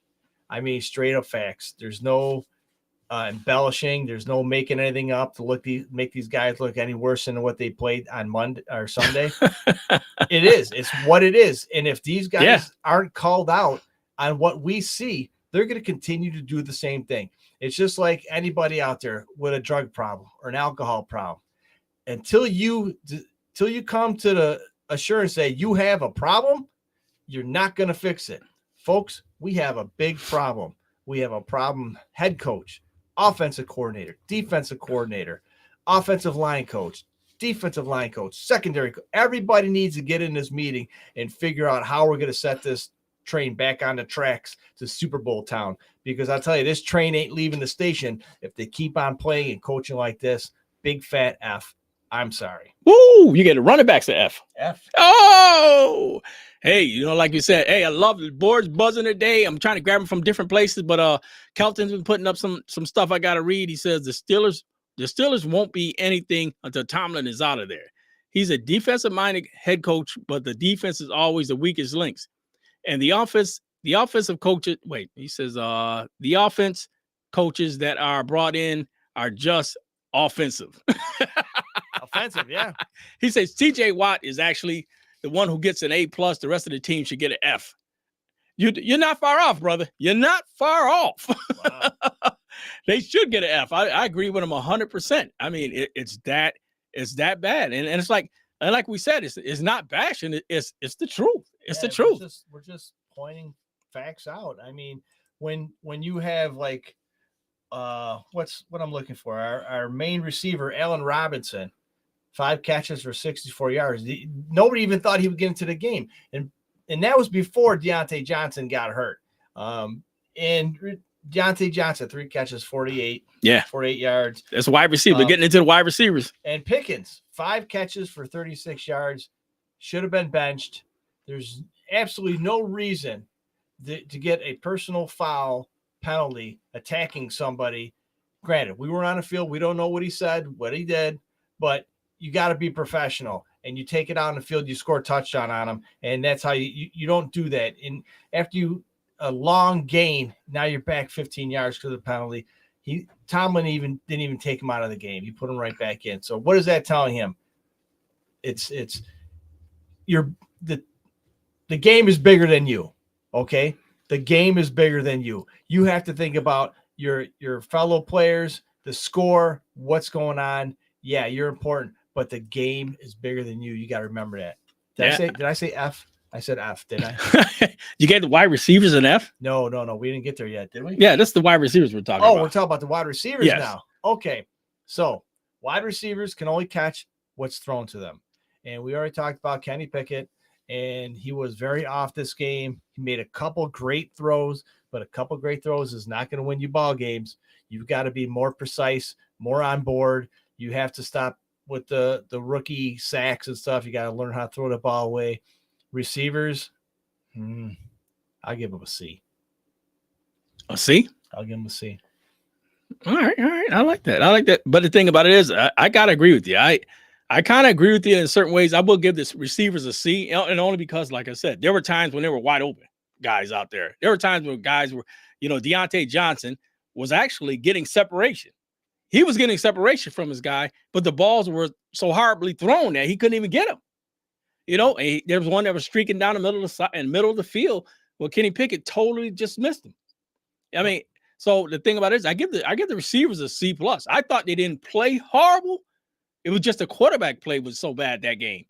I mean, straight up facts. There's no embellishing. There's no making anything up to make these guys look any worse than what they played on Monday or Sunday. It's what it is. And if these guys aren't called out on what we see, they're going to continue to do the same thing. It's just like anybody out there with a drug problem or an alcohol problem. Until you come to the assurance that you have a problem, you're not going to fix it. Folks, we have a big problem. We have a problem head coach, offensive coordinator, defensive coordinator, offensive line coach, defensive line coach, secondary. Everybody needs to get in this meeting and figure out how we're going to set this train back on the tracks to Super Bowl town. Because I'll tell you, this train ain't leaving the station if they keep on playing and coaching like this. Big fat F. I'm sorry. Woo! You get the running backs to F. F. Oh! Hey, like you said, hey, I love the boards buzzing today. I'm trying to grab them from different places, but Kelton's been putting up some stuff I got to read. He says the Steelers won't be anything until Tomlin is out of there. He's a defensive-minded head coach, but the defense is always the weakest links. And the offensive coaches, he says the offense coaches that are brought in are just offensive. Offensive, yeah. He says TJ Watt is actually the one who gets an A+. The rest of the team should get an F. You're not far off, brother. You're not far off. Wow. They should get an F. I agree with him 100%. I mean, it's that bad. And it's like we said, it's not bashing. It's the truth. It's the truth. We're just pointing facts out. I mean, when you have like what I'm looking for, our main receiver, Allen Robinson, 5 catches for 64 yards. Nobody even thought he would get into the game. And that was before Deontay Johnson got hurt. And Deontay Johnson, 3 catches, 48 yards. That's wide receiver. Getting into the wide receivers. And Pickens, 5 catches for 36 yards. Should have been benched. There's absolutely no reason to get a personal foul penalty attacking somebody. Granted, we were on the field. We don't know what he said, what he did, but you got to be professional, and you take it out on the field, you score a touchdown on him, and that's how you don't do that. And after a long gain, now you're back 15 yards because of the penalty. Tomlin didn't even take him out of the game. He put him right back in. So what is that telling him? The game is bigger than you. Okay. The game is bigger than you. You have to think about your fellow players, the score, what's going on. Yeah, you're important, but the game is bigger than you. You got to remember that. Did I say F? I said F, didn't I? You get the wide receivers an F? No. We didn't get there yet, did we? Yeah, that's the wide receivers we're talking about. Oh, we're talking about the wide receivers now. Okay. So wide receivers can only catch what's thrown to them. And we already talked about Kenny Pickett, and he was very off this game. He made a couple great throws, but a couple great throws is not going to win you ball games. You've got to be more precise, more on board. You have to stop with the rookie sacks and stuff. You got to learn how to throw the ball away. Receivers, I'll give them a C. A C? I'll give them a C. All right, all right. I like that. I like that. But the thing about it is, I gotta agree with you. I kind of agree with you in certain ways. I will give the receivers a C, and only because, like I said, there were times when they were wide open guys out there. There were times when guys were, Deontay Johnson was actually getting separation. He was getting separation from his guy, but the balls were so horribly thrown that he couldn't even get them. And there was one that was streaking down the middle of the field. Well, Kenny Pickett totally just missed him. I mean, so the thing about it is, I give the receivers a C plus. I thought they didn't play horrible. It was just the quarterback play was so bad that game.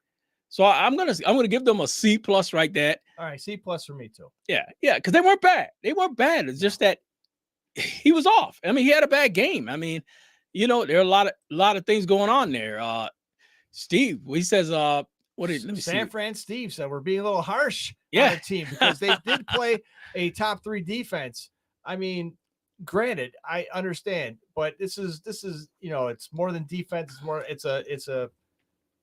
So I'm gonna give them a C plus right there. All right, C plus for me too. Yeah, because they weren't bad. They weren't bad. It's just that he was off. I mean, he had a bad game. I mean, there are a lot of things going on there. Steve, he says, what did let me San see? Fran Steve said we're being a little harsh Yeah. on our team because they did play a top 3 defense. I mean, granted, I understand, but this is it's more than defense.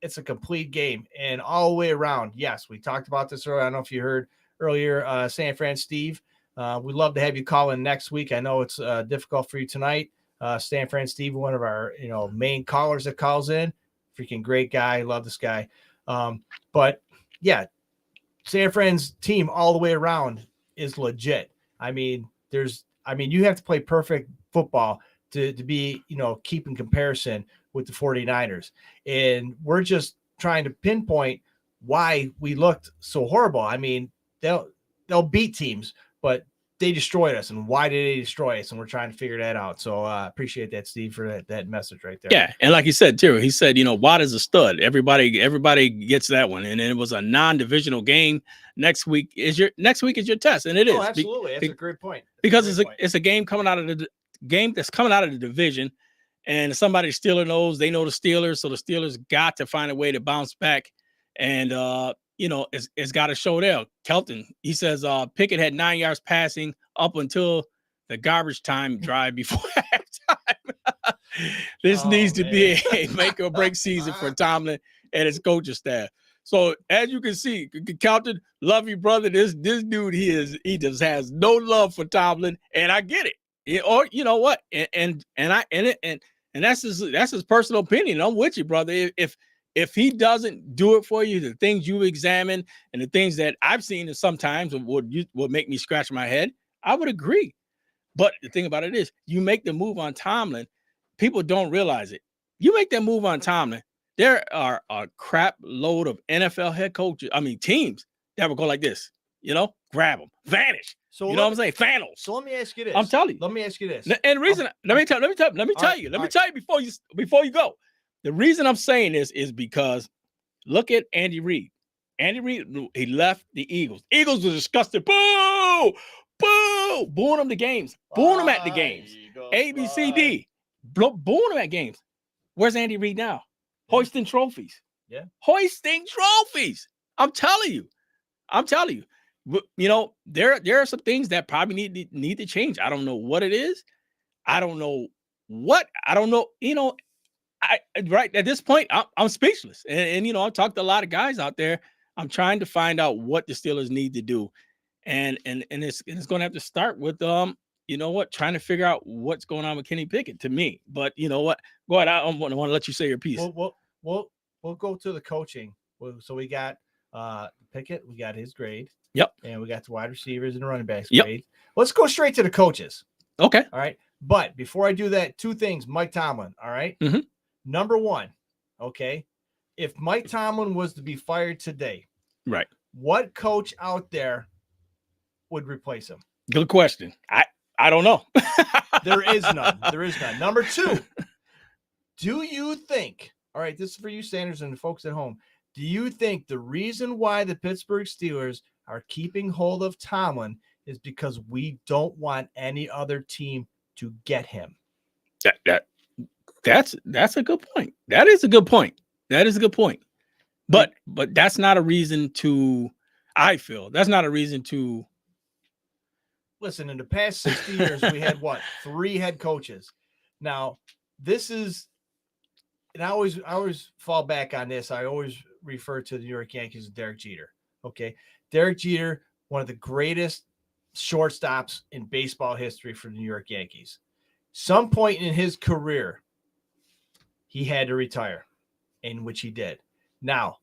It's a complete game and all the way around. Yes, we talked about this earlier. I don't know if you heard earlier, San Fran Steve. We'd love to have you call in next week. I know it's difficult for you tonight. San Fran Steve, one of our main callers that calls in, freaking great guy. Love this guy. But yeah, San Fran's team all the way around is legit. I mean, you have to play perfect football to be, keep in comparison with the 49ers. And we're just trying to pinpoint why we looked so horrible. I mean, they'll beat teams, but they destroyed us. And why did they destroy us? And we're trying to figure that out. So appreciate that, Steve, for that message right there. Yeah. And like you said, too, he said, Watt is a stud. Everybody gets that one. And it was a non-divisional game. Next week is your test. And it is. Oh, absolutely. That's a great point. Because it's a game coming out of the game that's coming out of the division. And somebody Steeler knows, they know the Steelers. So the Steelers got to find a way to bounce back. And, it's got to show there. Kelton, he says, Pickett had 9 yards passing up until the garbage time drive before halftime. This needs to be a make or break season for Tomlin and his coaching staff. So as you can see, Kelton, love you, brother. This dude, he just has no love for Tomlin, and I get it. Or you know what? And that's his personal opinion. I'm with you, brother. If he doesn't do it for you, the things you examine and the things that I've seen sometimes would make me scratch my head, I would agree. But the thing about it is, you make the move on Tomlin, people don't realize it. You make that move on Tomlin, there are a crap load of NFL head coaches, teams that will go like this, grab them, vanish. So what I'm saying? Fanals. So let me ask you this. I'm telling you. Let me ask you this. And the reason, let me tell you before you go. The reason I'm saying this is because look at Andy Reid. Andy Reid, he left the Eagles. Eagles were disgusted. Boo! Boo! Booing them the games. Booing them at the games. A, B, C, D. Booing them at games. Where's Andy Reid now? Hoisting trophies. Yeah. Hoisting trophies. I'm telling you. There are some things that probably need to change. I don't know what it is. I don't know. Right at this point, I'm speechless. And I've talked to a lot of guys out there. I'm trying to find out what the Steelers need to do. And it's going to have to start with trying to figure out what's going on with Kenny Pickett to me. But you know what? Go ahead. I want to let you say your piece. We'll go to the coaching. So we got Pickett, we got his grade. Yep. And we got the wide receivers and the running backs yep. grade. Let's go straight to the coaches. Okay. All right. But before I do that, two things. Mike Tomlin. All right. Mm-hmm. Number one. Okay. If Mike Tomlin was to be fired today, right, what coach out there would replace him? Good question. I don't know. There is none. Number two, do you think, all right, this is for you, Sanders, and the folks at home. Do you think the reason why the Pittsburgh Steelers are keeping hold of Tomlin is because we don't want any other team to get him? That's a good point. That is a good point. But that's not a reason to, I feel, that's not a reason to. Listen, in the past 60 years, we had what? 3 head coaches. Now, this is, and I always fall back on this. I always refer to the New York Yankees as Derek Jeter. Okay. Derek Jeter, one of the greatest shortstops in baseball history for the New York Yankees. some point in his career, he had to retire, in which he did. Now,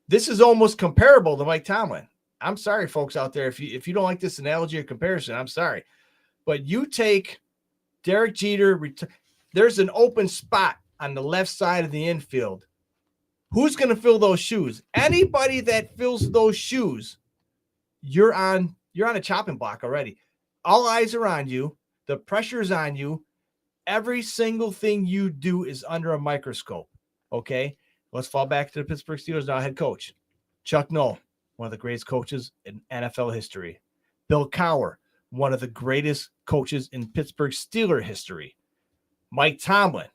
this is almost comparable to Mike Tomlin. I'm sorry, folks out there. If you don't like this analogy or comparison, I'm sorry. But you take Derek Jeter, there's an open spot on the left side of the infield. Who's going to fill those shoes? Anybody that fills those shoes, you're on a chopping block already. All eyes are on you. The pressure's on you. Every single thing you do is under a microscope. Okay? Let's fall back to the Pittsburgh Steelers now. Head coach Chuck Noll, one of the greatest coaches in NFL history. Bill Cowher, one of the greatest coaches in Pittsburgh Steelers history. Mike Tomlin,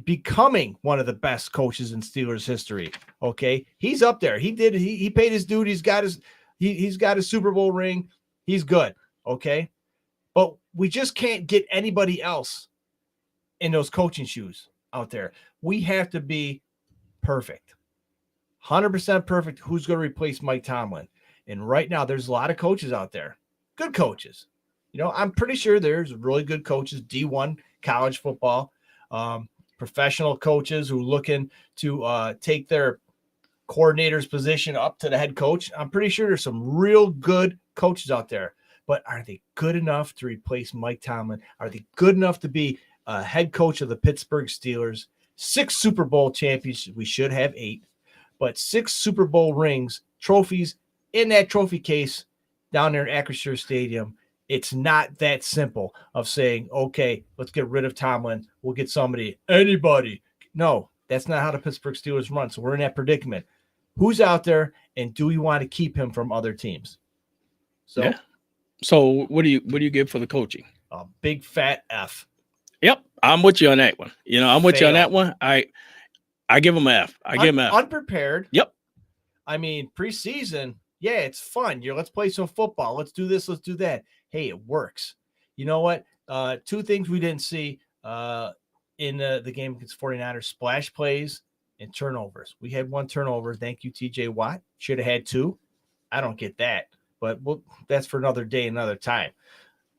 becoming one of the best coaches in Steelers history. Okay, he's up there. He paid his duty. He's got his Super Bowl ring. He's good. Okay, but we just can't get anybody else in those coaching shoes out there. We have to be perfect, 100% perfect. Who's going to replace Mike Tomlin? And right now, there's a lot of coaches out there, good coaches. I'm pretty sure there's really good coaches, D1 college football, professional coaches who are looking to take their coordinator's position up to the head coach. I'm pretty sure there's some real good coaches out there, but are they good enough to replace Mike Tomlin? Are they good enough to be a head coach of the Pittsburgh Steelers? 6 Super Bowl champions. We should have 8, but 6 Super Bowl rings, trophies in that trophy case down there in Acrisure Stadium. It's not that simple of saying, okay, let's get rid of Tomlin. We'll get anybody. No, that's not how the Pittsburgh Steelers run. So we're in that predicament. Who's out there, and do we want to keep him from other teams? So, yeah. So what do you give for the coaching? A big fat F. Yep, I'm with you on that one. I'm with you on that one. I give him an F. I give him an F. Unprepared. Yep. I mean, preseason, yeah, it's fun. Let's play some football. Let's do this. Let's do that. Hey, it works. You know what? 2 things we didn't see in the game against 49ers: splash plays and turnovers. We had 1 turnover. Thank you, TJ Watt. Should have had 2. I don't get that, but that's for another day, another time.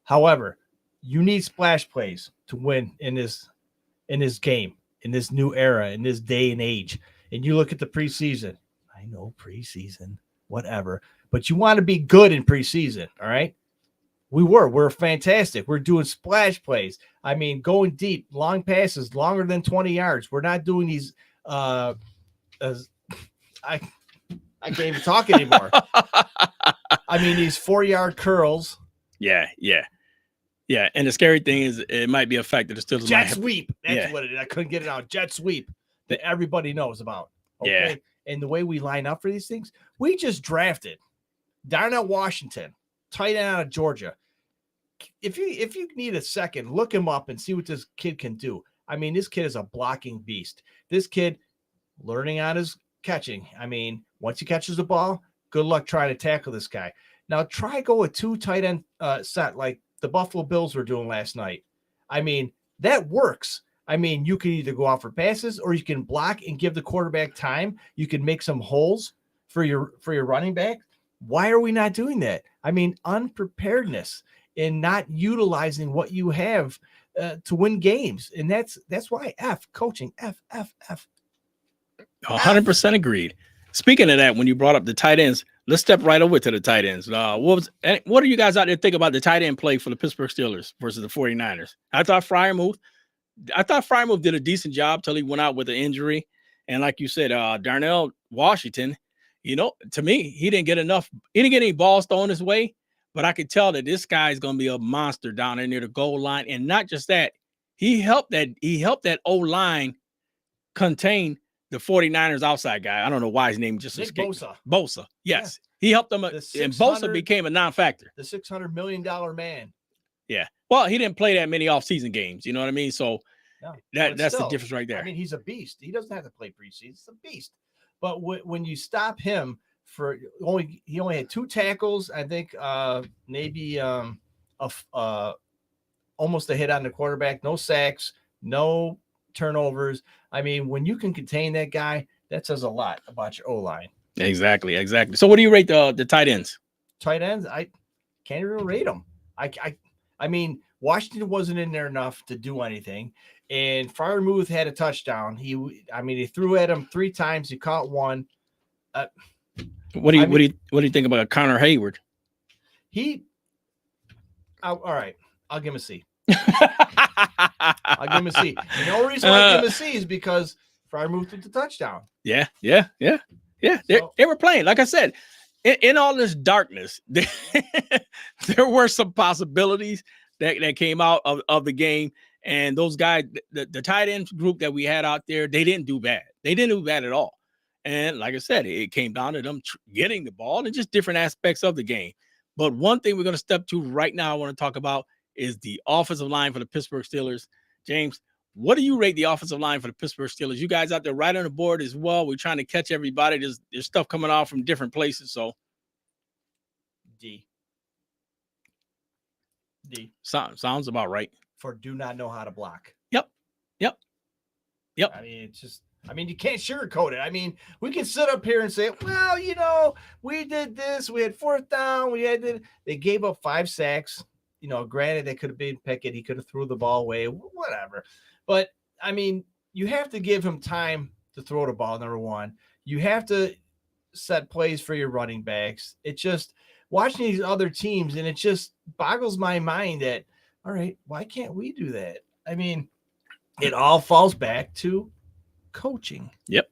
However, you need splash plays to win in this game, in this new era, in this day and age. And you look at the preseason. I know preseason, whatever, but you want to be good in preseason. All right. We're fantastic. We're doing splash plays. I mean, going deep, long passes, longer than 20 yards. We're not doing these. I can't even talk anymore. I mean, these 4-yard curls. Yeah. And the scary thing is, it might be a fact that it's still jet sweep. That's what it is. I couldn't get it out. Jet sweep that everybody knows about. Okay. Yeah. And the way we line up for these things, we just drafted Darnell Washington, tight end out of Georgia. If you need a second, look him up and see what this kid can do. I mean, this kid is a blocking beast. This kid learning on his catching. I mean, once he catches the ball, good luck trying to tackle this guy. Now try go with 2 tight end set like the Buffalo Bills were doing last night. I mean, that works. I mean, you can either go out for passes or you can block and give the quarterback time. You can make some holes for your running back. Why are we not doing that? I mean, unpreparedness and not utilizing what you have to win games. And that's why coaching, F. 100% agreed. Speaking of that, when you brought up the tight ends, let's step right over to the tight ends. What do you guys out there think about the tight end play for the Pittsburgh Steelers versus the 49ers? I thought Freiermuth did a decent job till he went out with an injury. And like you said, Darnell Washington, to me, he didn't get any balls thrown his way, but I could tell that this guy is going to be a monster down there near the goal line. And not just that, he helped that O-line contain the 49ers outside guy. I don't know why his name just escaped. Bosa. Yes. Yeah. He helped them. And Bosa became a non-factor. The $600 million man. Yeah. Well, he didn't play that many off-season games. You know what I mean? So that's the difference right there. I mean, he's a beast. He doesn't have to play preseason. He's a beast. But when you stop him he only had 2 tackles, I think maybe almost a hit on the quarterback, no sacks, no turnovers. I mean, when you can contain that guy, that says a lot about your O-line. Exactly. So what do you rate the tight ends? Tight ends, I can't even rate them. I mean, Washington wasn't in there enough to do anything. And Freiermuth had a touchdown. He threw at him 3 times. He caught one. What do you think about Connor Hayward? All right. I'll give him a C. I'll give him a C. And the only reason why I give him a C is because Freiermuth with the touchdown. Yeah. They were playing. Like I said, in all this darkness, there were some possibilities that came out of the game. And those guys, the tight end group that we had out there, they didn't do bad. They didn't do bad at all. And like I said, it came down to them getting the ball and just different aspects of the game. But one thing we're going to step to right now, I want to talk about is the offensive line for the Pittsburgh Steelers. James, what do you rate the offensive line for the Pittsburgh Steelers? You guys out there right on the board as well. We're trying to catch everybody. There's stuff coming off from different places. So D. Sounds about right. For do not know how to block. Yep. I mean, you can't sugarcoat it. I mean, we can sit up here and say, well, we did this. We had 4th down. They gave up 5 sacks. Granted, they could have been Pickett. He could have threw the ball away, whatever. But, I mean, you have to give him time to throw the ball, number one. You have to set plays for your running backs. It just watching these other teams, and it just boggles my mind that, all right, why can't we do that? I mean, it all falls back to coaching. Yep.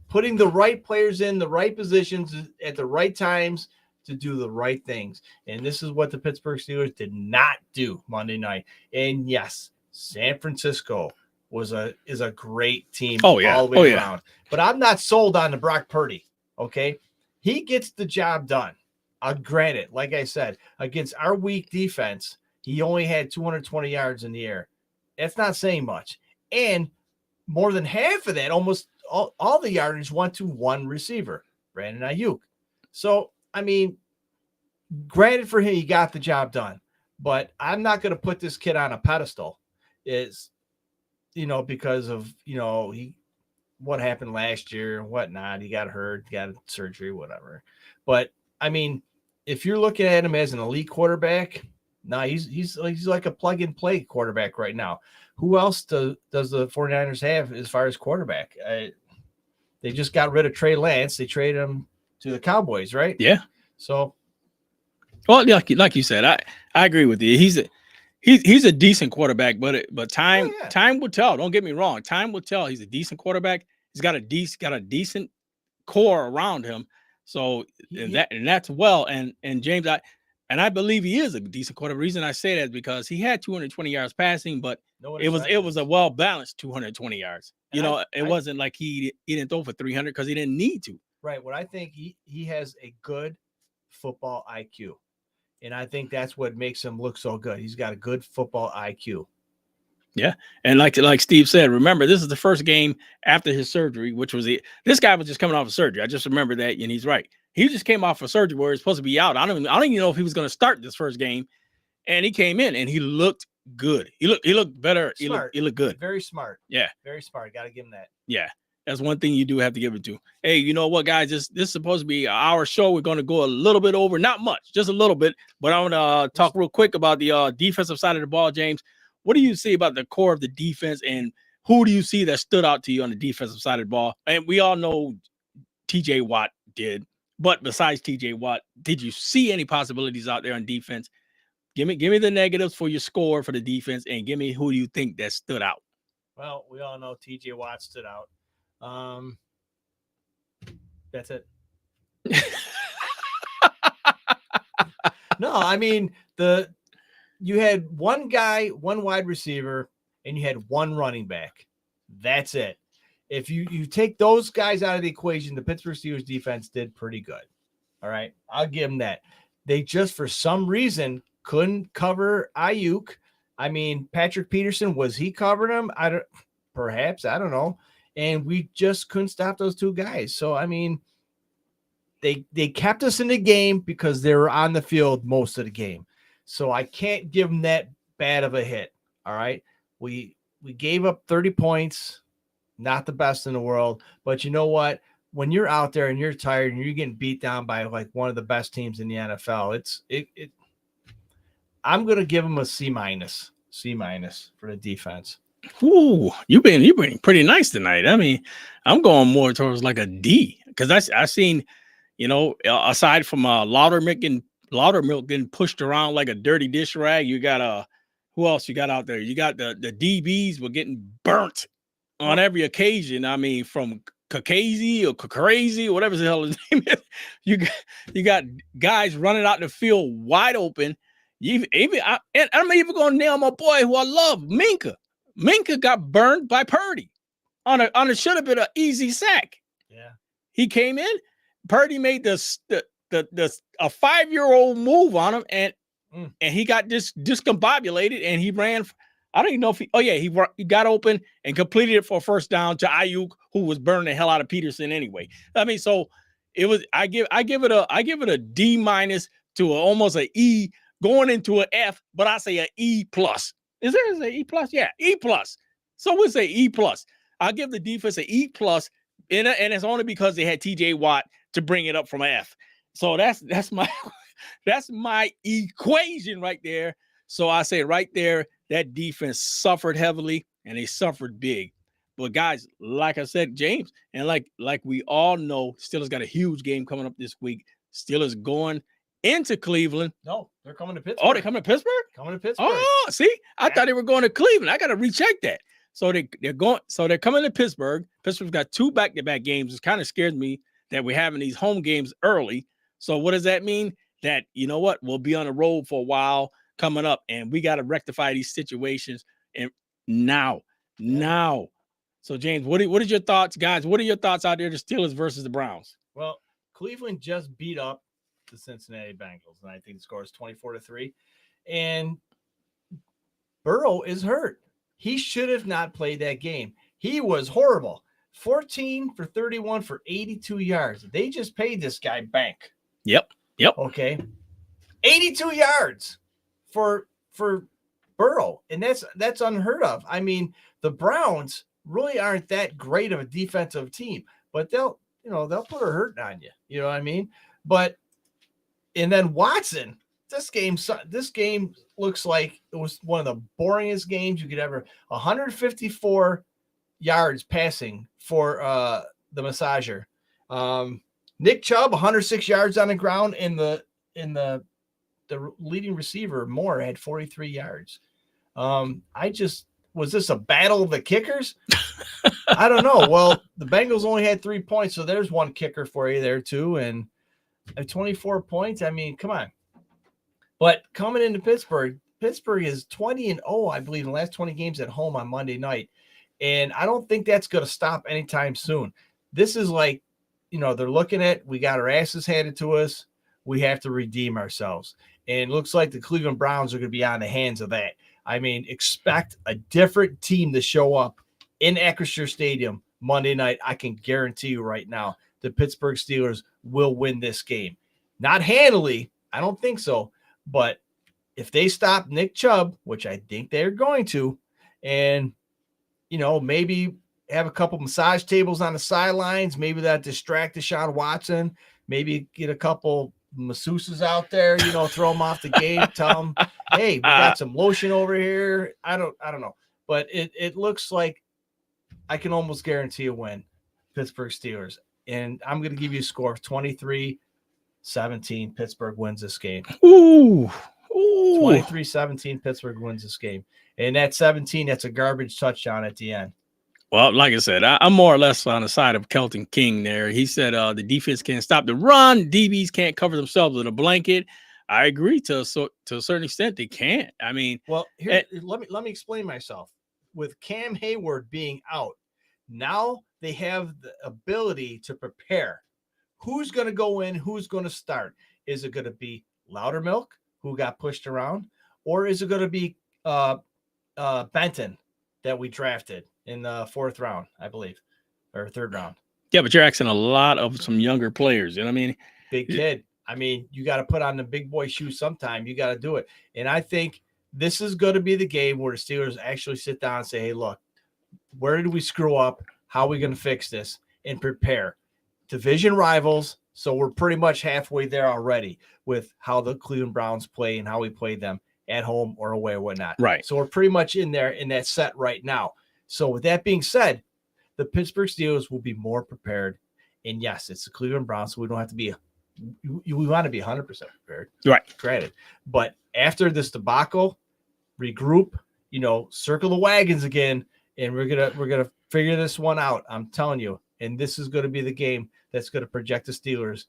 Putting the right players in the right positions at the right times to do the right things. And this is what the Pittsburgh Steelers did not do Monday night. And yes, San Francisco is a great team all the way around. But I'm not sold on the Brock Purdy. Okay. He gets the job done. I'll grant it. Like I said, against our weak defense, he only had 220 yards in the air. That's not saying much. And more than half of that, almost all the yardage went to one receiver, Brandon Ayuk. So, I mean, granted for him, he got the job done. But I'm not going to put this kid on a pedestal. Because of, what happened last year and whatnot. He got hurt, got surgery, whatever. But, I mean, if you're looking at him as an elite quarterback, he's like a plug-and-play quarterback right now. Who else does the 49ers have as far as quarterback? They just got rid of Trey Lance. They traded him to the Cowboys, right? Yeah. So, well, like you said, I agree with you. He's a decent quarterback, but time will tell. Don't get me wrong. Time will tell. He's a decent quarterback. He's got a decent core around him. So that's well. And James, I believe he is a decent quarterback. The reason I say that is because he had 220 yards passing, but it was a well balanced 220 yards. It wasn't like he didn't throw for 300 because he didn't need to. Right. What I think he has a good football IQ. And I think that's what makes him look so good. He's got a good football IQ. Yeah. And like Steve said, remember, this is the first game after his surgery, which was this guy was just coming off of surgery. I just remember that, and he's right. He just came off of surgery where he's supposed to be out. I don't even know if he was going to start this first game. And he came in and he looked good. He looked better. Smart. He looked good. Very smart. Yeah. Very smart. Got to give him that. Yeah. That's one thing you do have to give it to. Hey, you know what, guys? This is supposed to be our show. We're going to go a little bit over, not much, just a little bit. But I want to talk real quick about the defensive side of the ball, James. What do you see about the core of the defense, and who do you see that stood out to you on the defensive side of the ball? And we all know TJ Watt did, but besides TJ Watt, did you see any possibilities out there on defense? Give me the negatives for your score for the defense, and give me who do you think that stood out. Well, we all know TJ Watt stood out. That's it. No, I mean, you had one guy, one wide receiver, and you had one running back. That's it. If you take those guys out of the equation, the Pittsburgh Steelers defense did pretty good. All right. I'll give them that. They just, for some reason, couldn't cover Ayuk. I mean, Patrick Peterson, was he covering him? I don't know. And we just couldn't stop those two guys. So, I mean, they kept us in the game because they were on the field most of the game. So I can't give them that bad of a hit. All right. We gave up 30 points, not the best in the world. But you know what? When you're out there and you're tired and you're getting beat down by like one of the best teams in the NFL, I'm going to give them a C minus for the defense. Ooh, you've been pretty nice tonight. I mean, I'm going more towards like a D because I seen, aside from Laudermilk getting pushed around like a dirty dish rag, you got who else you got out there? You got the DBs were getting burnt on every occasion. I mean, from Kakazi or Crazy, whatever the hell his name is, you got guys running out the field wide open. I'm even going to nail my boy who I love, Minka. Minka got burned by Purdy on a should have been an easy sack. Yeah, he came in. Purdy made a 5-year-old move on him, and he got discombobulated, and he ran. I don't even know if he got open and completed it for a first down to Ayuk, who was burning the hell out of Peterson anyway. I mean, so it was. I give it a D minus to almost an E going into an F, but I say an E plus. Is there an E plus? Yeah, E plus. So we'll say E plus. I'll give the defense an E plus, and it's only because they had TJ Watt to bring it up from an F. So that's my that's my equation right there. So I say right there, that defense suffered heavily and they suffered big. But guys, like I said, James, and like we all know, Steelers got a huge game coming up this week. Steelers going into Cleveland. No, they're coming to Pittsburgh. Oh, they're coming to Pittsburgh? Coming to Pittsburgh. Oh, see, I thought they were going to Cleveland. I got to recheck that. So they're coming to Pittsburgh. Pittsburgh's got 2 back-to-back games. It kind of scares me that we're having these home games early. So what does that mean? That, you know what, we'll be on the road for a while coming up, and we got to rectify these situations and now. So James, what are your thoughts, guys? What are your thoughts out there, the Steelers versus the Browns? Well, Cleveland just beat up the Cincinnati Bengals, and I think the score is 24-3. And Burrow is hurt. He should have not played that game. He was horrible. 14 for 31 for 82 yards. They just paid this guy bank. Yep. Okay. 82 yards for Burrow. And that's unheard of. I mean, the Browns really aren't that great of a defensive team, but they'll put a hurt on you. You know what I mean? And then Watson, this game looks like it was one of the boringest games you could ever. 154 yards passing for the massager. Nick Chubb, 106 yards on the ground, and the leading receiver Moore had 43 yards. Was this a battle of the kickers? I don't know. Well, the Bengals only had 3 points, so there's one kicker for you there too, and 24 points. I mean, come on. But coming into Pittsburgh is 20-0, I believe, in the last 20 games at home on Monday night. And I don't think that's going to stop anytime soon. This is like, they're looking at, we got our asses handed to us. We have to redeem ourselves. And it looks like the Cleveland Browns are going to be on the hands of that. I mean, expect a different team to show up in Acrisure Stadium Monday night. I can guarantee you right now, the Pittsburgh Steelers will win this game. Not handily. I don't think so. But if they stop Nick Chubb, which I think they're going to, and maybe have a couple massage tables on the sidelines. Maybe that distract Deshaun Watson. Maybe get a couple masseuses out there, throw them off the game. Tell them, hey, we got some lotion over here. I don't know. But it looks like I can almost guarantee a win, Pittsburgh Steelers. And I'm going to give you a score of 23-17. Pittsburgh wins this game. Ooh. 23-17, Pittsburgh wins this game. And that 17, that's a garbage touchdown at the end. Well, like I said, I'm more or less on the side of Kelton King there. He said the defense can't stop the run. DBs can't cover themselves with a blanket. I agree to a certain extent they can't. I mean, well, here, let me explain myself. With Cam Hayward being out, now they have the ability to prepare. Who's going to go in? Who's going to start? Is it going to be Loudermilk, who got pushed around, or is it going to be Benton that we drafted in the 4th round, I believe, or 3rd round? Yeah, but you're asking a lot of some younger players. You know what I mean? Big kid. I mean, you got to put on the big boy shoes sometime. You got to do it. And I think this is going to be the game where the Steelers actually sit down and say, hey, look, where did we screw up? How are we going to fix this? And prepare. Division rivals. So we're pretty much halfway there already with how the Cleveland Browns play and how we play them. at home or away or whatnot. Right. So we're pretty much in there in that set right now. So with that being said, the Pittsburgh Steelers will be more prepared. And yes, it's the Cleveland Browns, so we don't have to be we want to be 100% prepared. Right. Granted. But after this debacle, regroup, circle the wagons again, and we're gonna figure this one out. I'm telling you. And this is going to be the game that's going to project the Steelers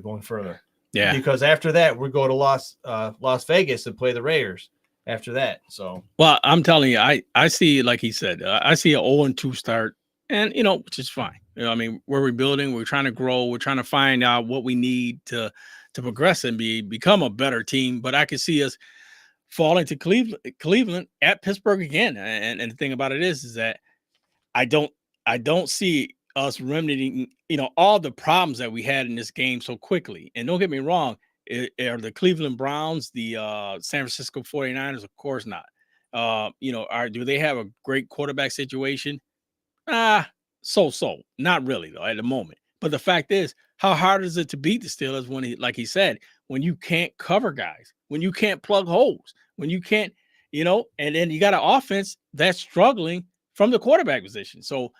going further. Yeah. Because after that, we go to Las Vegas and play the Raiders after that. So, well, I'm telling you, I see, like he said, I see an 0-2 start, and which is fine. I mean, we're rebuilding, we're trying to grow, we're trying to find out what we need to progress and become a better team. But I can see us falling to Cleveland at Pittsburgh again. And the thing about it is that I don't see us remedying, all the problems that we had in this game so quickly. And don't get me wrong, are the Cleveland Browns the San Francisco 49ers? Of course not. Do they have a great quarterback situation? So. Not really, though, at the moment. But the fact is, how hard is it to beat the Steelers when, like he said, when you can't cover guys, when you can't plug holes, when you can't, and then you got an offense that's struggling from the quarterback position. So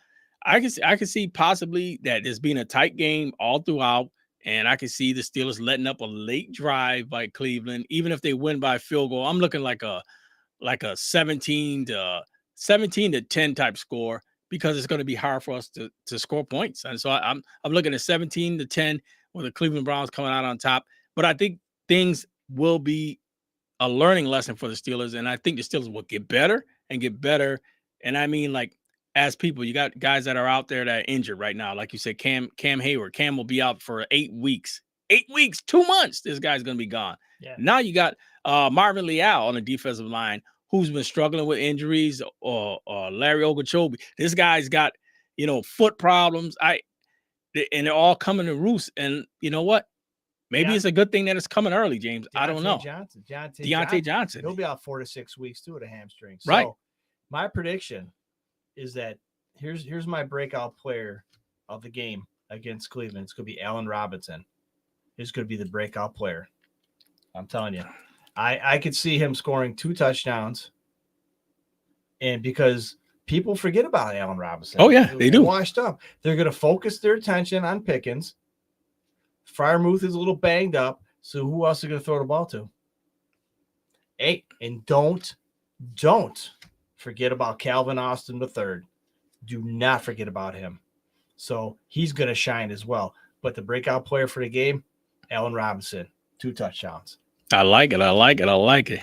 I can see possibly that there's been a tight game all throughout, and I can see the Steelers letting up a late drive by Cleveland, even if they win by a field goal. I'm looking like a 17 to 10 type score, because it's going to be hard for us to score points. And so I'm looking at 17 to 10 with the Cleveland Browns coming out on top. But I think things will be a learning lesson for the Steelers, and I think the Steelers will get better and get better. And I mean, like, as people, you got guys that are out there that are injured right now. Like you said, Cam Hayward. Cam will be out for 8 weeks. 8 weeks, 2 months. This guy's going to be gone. yeah. Now you got Marvin Leal on the defensive line, who's been struggling with injuries, or Larry Ogunjobi. This guy's got, foot problems. And they're all coming to roost. And you know what? Maybe it's a good thing that it's coming early, James. I don't know. Deontay Johnson. He'll be out 4 to 6 weeks too with a hamstring. So right. My prediction is that here's my breakout player of the game against Cleveland. It's going to be Allen Robinson. He's going to be the breakout player. I'm telling you. I could see him scoring 2 touchdowns. And because people forget about Allen Robinson. Oh, yeah, they do. Washed up. They're going to focus their attention on Pickens. Freiermuth is a little banged up. So who else are going to throw the ball to? Hey, and don't forget about Calvin Austin III. Do not forget about him. So he's going to shine as well. But the breakout player for the game, Allen Robinson, 2 touchdowns. I like it.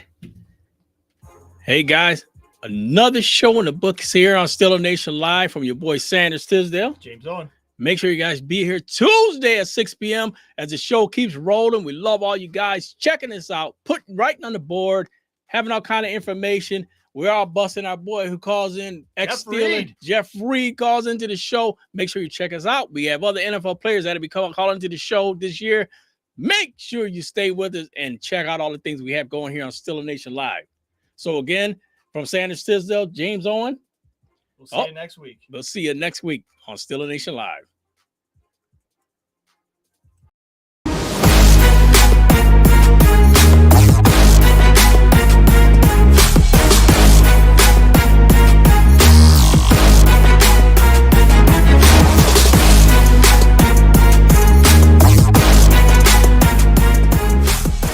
Hey, guys, another show in the books here on Steeler Nation Live from your boy Sanders Tisdale. James Owen. Make sure you guys be here Tuesday at 6 p.m. as the show keeps rolling. We love all you guys checking us out, putting writing on the board, having all kind of information. We're all busting our boy who calls in, ex-Steeler. Jeff Reed calls into the show. Make sure you check us out. We have other NFL players that will be calling into the show this year. Make sure you stay with us and check out all the things we have going here on Steeler Nation Live. So again, from Sanders Tisdale, James Owen. We'll see you next week. We'll see you next week on Steeler Nation Live.